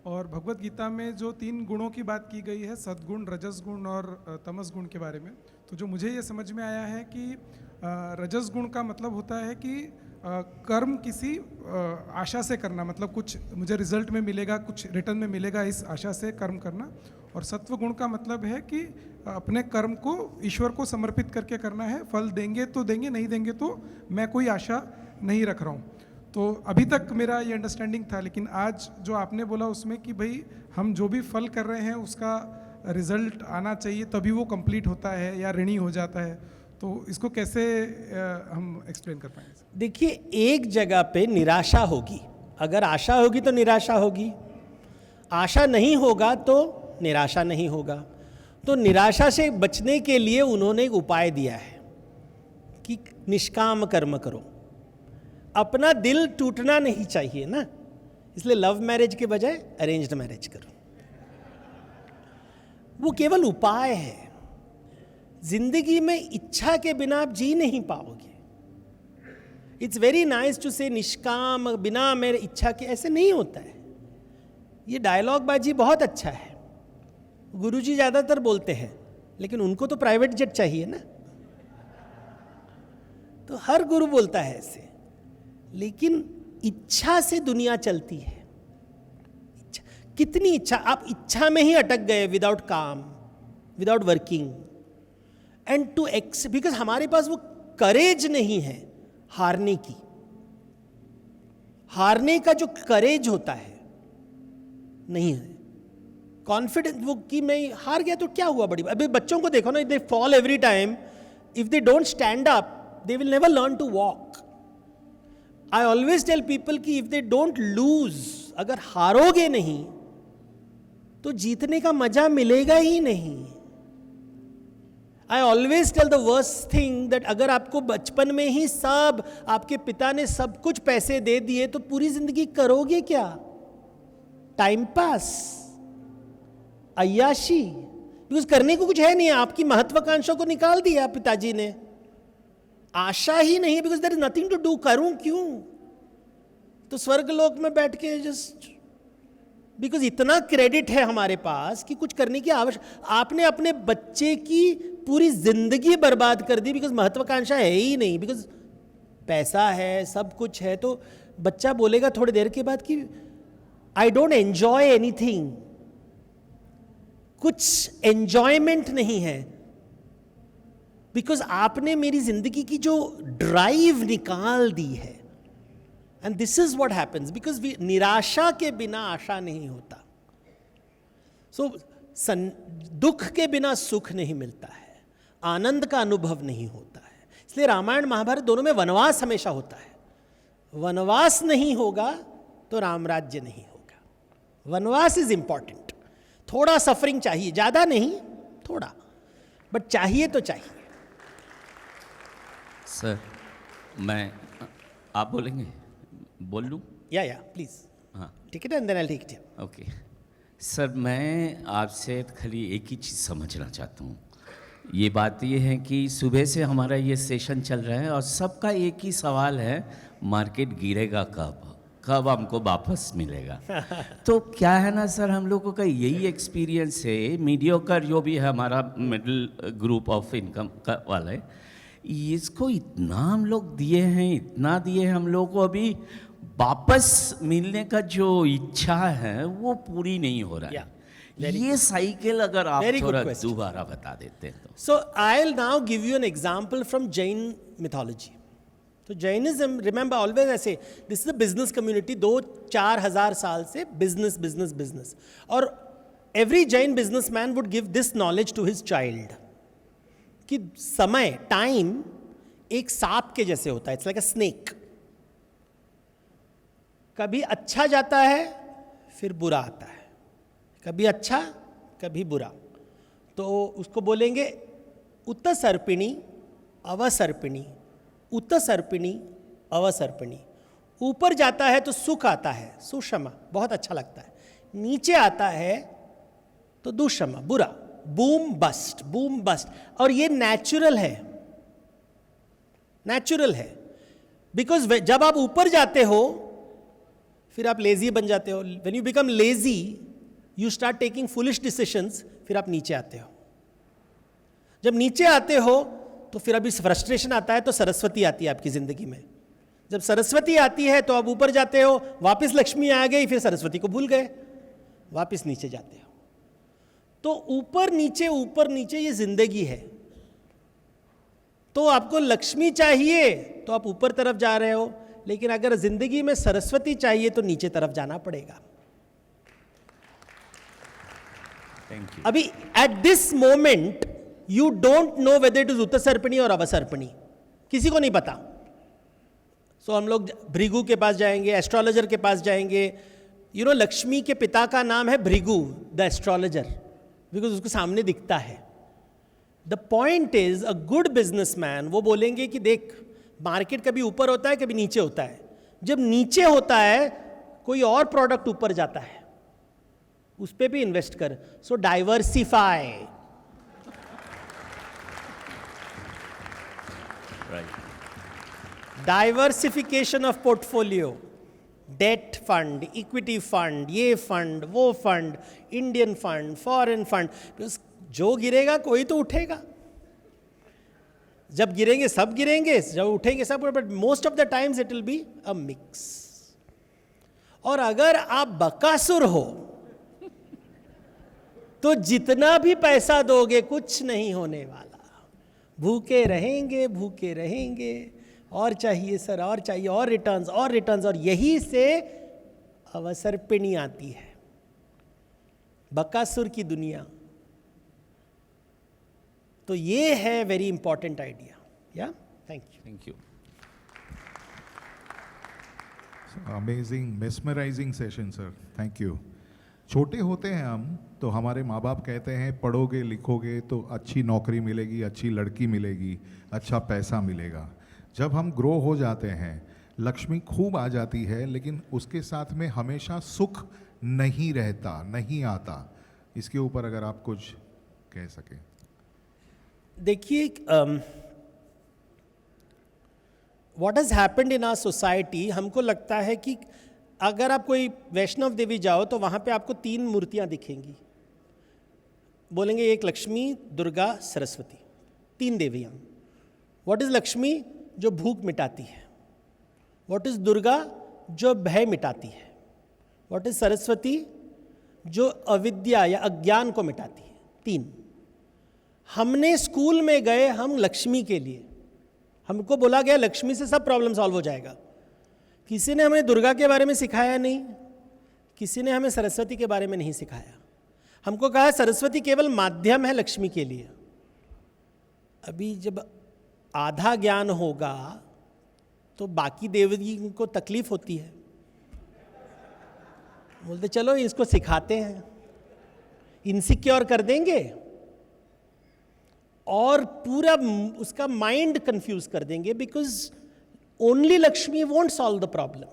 और भगवत गीता में जो 3 गुणों की बात की गई है, सद्गुण, रजस गुण और तमस गुण के बारे में, तो जो मुझे ये समझ में आया है कि रजस गुण का मतलब होता है कि कर्म किसी आशा से करना, मतलब कुछ मुझे रिजल्ट में मिलेगा, कुछ रिटर्न में मिलेगा, इस आशा से कर्म करना. और सत्व गुण का मतलब है कि अपने कर्म को ईश्वर को समर्पित करके करना है, फल देंगे तो देंगे, नहीं देंगे तो मैं कोई आशा नहीं रख रहा हूँ. तो अभी तक मेरा ये अंडरस्टैंडिंग था, लेकिन आज जो आपने बोला उसमें कि भाई हम जो भी फल कर रहे हैं उसका रिजल्ट आना चाहिए तभी वो कंप्लीट होता है या ऋणी हो जाता है, तो इसको कैसे हम एक्सप्लेन कर पाएंगे? देखिए, एक जगह पे निराशा होगी, अगर आशा होगी तो निराशा होगी, आशा नहीं होगा तो निराशा नहीं होगा। तो निराशा से बचने के लिए उन्होंने एक उपाय दिया है कि निष्काम कर्म करो। अपना दिल टूटना नहीं चाहिए ना, इसलिए लव मैरिज के बजाय अरेंज्ड मैरिज करो। वो केवल उपाय है। जिंदगी में इच्छा के बिना आप जी नहीं पाओगे। इट्स वेरी नाइस टू से निष्काम, बिना मेरे इच्छा के, ऐसे नहीं होता है। ये डायलॉग बाजी बहुत अच्छा है, गुरुजी ज्यादातर बोलते हैं, लेकिन उनको तो प्राइवेट जेट चाहिए ना, तो हर गुरु बोलता है ऐसे। लेकिन इच्छा से दुनिया चलती है। कितनी इच्छा, आप इच्छा में ही अटक गए, विदाउट काम, without working and to ex, because हमारे पास वो करेज नहीं है हारने की। हारने का जो करेज होता है नहीं है, कॉन्फिडेंस, वो कि मैं हार गया तो क्या हुआ, बड़ी अभी बच्चों को देखो ना, they fall every time, if they don't stand up they will never learn to walk. I always tell people कि इफ दे डोंट लूज, अगर हारोगे नहीं तो जीतने का मजा मिलेगा ही नहीं। I always tell the worst thing that अगर आपको बचपन में ही सब, आपके पिता ने सब कुछ पैसे दे दिए तो पूरी जिंदगी करोगे क्या? टाइम पास, अय्याशी, बिकॉज करने को कुछ है नहीं। आपकी महत्वाकांक्षा को निकाल दिया पिताजी ने, आशा ही नहीं, because there is nothing to do. करूं क्यों? तो स्वर्गलोक में बैठ के जस्ट, बिकॉज इतना क्रेडिट है हमारे पास कि कुछ करने की आवश्यकता। आपने अपने बच्चे की पूरी जिंदगी बर्बाद कर दी, बिकॉज महत्वाकांक्षा है ही नहीं, बिकॉज पैसा है, सब कुछ है। तो बच्चा बोलेगा थोड़ी देर के बाद कि आई डोंट एंजॉय एनीथिंग, कुछ एंजॉयमेंट नहीं है, बिकॉज आपने मेरी जिंदगी की जो ड्राइव निकाल दी है। And this is what happens, because निराशा के बिना आशा नहीं होता। सो दुख के बिना सुख नहीं मिलता है, आनंद का अनुभव नहीं होता है। इसलिए रामायण महाभारत दोनों में वनवास हमेशा होता है। वनवास नहीं होगा तो रामराज्य नहीं होगा। वनवास इज इंपॉर्टेंट। थोड़ा सफरिंग चाहिए, ज्यादा नहीं, थोड़ा, बट चाहिए तो चाहिए। सर, मैं, आप बोलेंगे, बोल लूँ? या प्लीज, हाँ, take it and then I take it. Okay sir, मैं आपसे खाली एक ही चीज़ समझना चाहता हूँ। ये बात ये है कि सुबह से हमारा ये सेशन चल रहा है और सबका एक ही सवाल है, मार्केट गिरेगा कब, कब हमको वापस मिलेगा। तो क्या है ना सर, हम लोगों का यही एक्सपीरियंस है, मीडियोकर जो भी है हमारा मिडिल ग्रुप ऑफ इनकम का वाले, इसको इतना हम लोग दिए हैं, इतना दिए हैं, हम लोगों को अभी वापस मिलने का जो इच्छा है वो पूरी नहीं हो रहा है। ये साइकिल अगर आप थोड़ा दोबारा बता देते हैं तो। So I will now give you an example from Jain mythology. तो जैनिज्म, रिमेंबर ऑलवेज ऐसे, this is a business community, 2-4 हजार साल से बिजनेस बिजनेस बिजनेस। और every Jain businessman would give this knowledge to his child कि समय, टाइम एक सांप के जैसे होता है, इट्स लाइक अ स्नेक। कभी अच्छा जाता है फिर बुरा आता है, कभी अच्छा कभी बुरा। तो उसको बोलेंगे उत्तसर्पिणी अवसर्पिणी, उत्तसर्पिणी अवसर्पिणी। ऊपर जाता है तो सुख आता है, सुषमा, बहुत अच्छा लगता है। नीचे आता है तो दुषमा, बुरा, बूम बस्ट, बूम बस्ट। और ये नेचुरल है, नेचुरल है, बिकॉज जब आप ऊपर जाते हो फिर आप लेजी बन जाते हो। When you become lazy you start taking foolish decisions, फिर आप नीचे आते हो। जब नीचे आते हो तो फिर अभी फ्रस्ट्रेशन आता है तो सरस्वती आती है आपकी जिंदगी में। जब सरस्वती आती है तो आप ऊपर जाते हो, वापस लक्ष्मी आ गई, फिर सरस्वती को भूल गए, वापस नीचे जाते हो। तो ऊपर नीचे ये जिंदगी है। तो आपको लक्ष्मी चाहिए तो आप ऊपर तरफ जा रहे हो, लेकिन अगर जिंदगी में सरस्वती चाहिए तो नीचे तरफ जाना पड़ेगा। Thank you. अभी at this moment you don't know whether it is उत्तरसर्पिणी और अवसर्पिणी, किसी को नहीं पता. सो हम लोग भृगु के पास जाएंगे, एस्ट्रोलॉजर के पास जाएंगे. यू नो लक्ष्मी के पिता का नाम है भृगु द एस्ट्रोलॉजर, बिकॉज उसको सामने दिखता है. The point is a good businessman वो बोलेंगे कि देख मार्केट कभी ऊपर होता है कभी नीचे होता है. जब नीचे होता है कोई और प्रोडक्ट ऊपर जाता है, उस पर भी इन्वेस्ट कर. So diversify. Diversification of portfolio, debt fund, equity fund, ये फंड, वो fund, Indian fund, foreign fund. जो गिरेगा कोई तो उठेगा. जब गिरेंगे सब गिरेंगे, जब उठेंगे सब, but most of the times it will be a mix. और अगर आप बकासुर हो तो जितना भी पैसा दोगे कुछ नहीं होने वाला. भूखे रहेंगे, भूखे रहेंगे. और चाहिए सर, और चाहिए, और रिटर्न्स, और रिटर्न्स. और यही से अवसर्पिणी आती है, बकासुर की दुनिया. तो ये है वेरी इंपॉर्टेंट आइडिया. या thank you. Thank you. Amazing mesmerising session sir, thank you. छोटे होते हैं हम तो हमारे माँ बाप कहते हैं पढ़ोगे लिखोगे तो अच्छी नौकरी मिलेगी, अच्छी लड़की मिलेगी, अच्छा पैसा मिलेगा. जब हम ग्रो हो जाते हैं लक्ष्मी खूब आ जाती है, लेकिन उसके साथ में हमेशा सुख नहीं रहता, नहीं आता. इसके ऊपर अगर आप कुछ कह सकें. देखिए what has happened in our society, हमको लगता है कि अगर आप कोई वैष्णव देवी जाओ तो वहाँ पे आपको 3 मूर्तियाँ दिखेंगी. बोलेंगे एक लक्ष्मी, दुर्गा, सरस्वती, 3 देवियाँ. What is Lakshmi? जो भूख मिटाती है. What is Durga? जो भय मिटाती है. What is Saraswati? जो अविद्या या अज्ञान को मिटाती है. 3. हमने स्कूल में गए हम लक्ष्मी के लिए, हमको बोला गया लक्ष्मी से सब प्रॉब्लम सॉल्व हो जाएगा. किसी ने हमें दुर्गा के बारे में सिखाया नहीं, किसी ने हमें सरस्वती के बारे में नहीं सिखाया. हमको कहा सरस्वती केवल माध्यम है लक्ष्मी के लिए. अभी जब आधा ज्ञान होगा तो बाकी देवी को तकलीफ होती है. बोलते चलो इसको सिखाते हैं, इनसिक्योर कर देंगे और पूरा उसका माइंड कंफ्यूज कर देंगे. Because only Lakshmi won't solve the problem.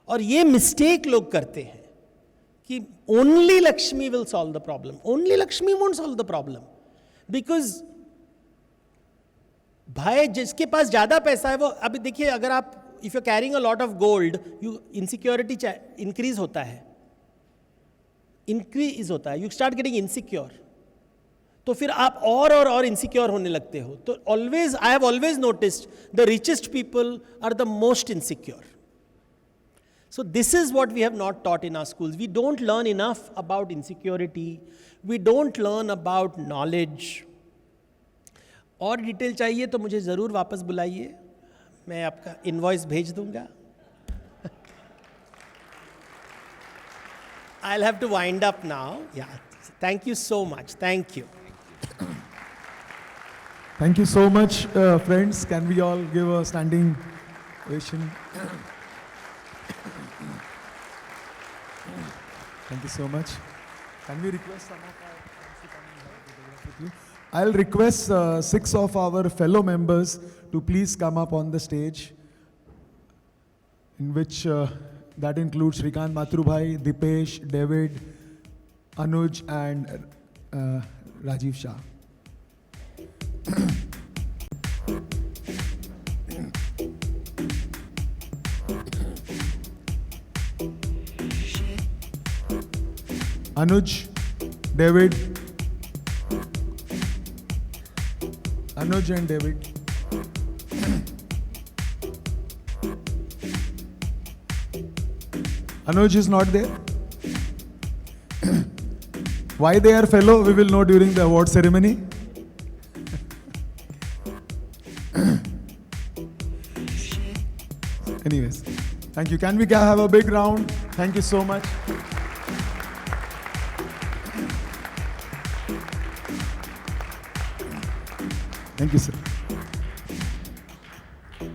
और ये मिस्टेक लोग करते हैं कि only Lakshmi will solve the problem. Only Lakshmi won't solve the problem. Because भाई जिसके पास ज्यादा पैसा है वो, अभी देखिए अगर आप if you carrying a lot of gold, you insecurity increase होता है, यू स्टार्ट गेटिंग इनसिक्योर. तो फिर आप और इनसिक्योर होने लगते हो. तो always I have always noticed the richest people are the most insecure. So this is what we have not taught in our schools. We don't learn enough about insecurity. We don't learn about knowledge. और detail चाहिए तो मुझे ज़रूर वापस बुलाइए, मैं आपका invoice भेज दूंगा. I'll have to wind up now. Yeah. Thank you so much. Thank you. Thank you so much, friends. Can we all give a standing ovation? Thank you so much. Can we request some of our friends to come and have a photograph with you? I'll request 6 of our fellow members to please come up on the stage, in which that includes Shrikant Matrubhai, Dipesh, David, Anuj and Rajiv Shah. Anuj, David, Anuj and David. Anuj is not there. Why they are fellow, we will know during the award ceremony. Anyways, thank you. Can we have a big round? Thank you so much. Thank you, sir.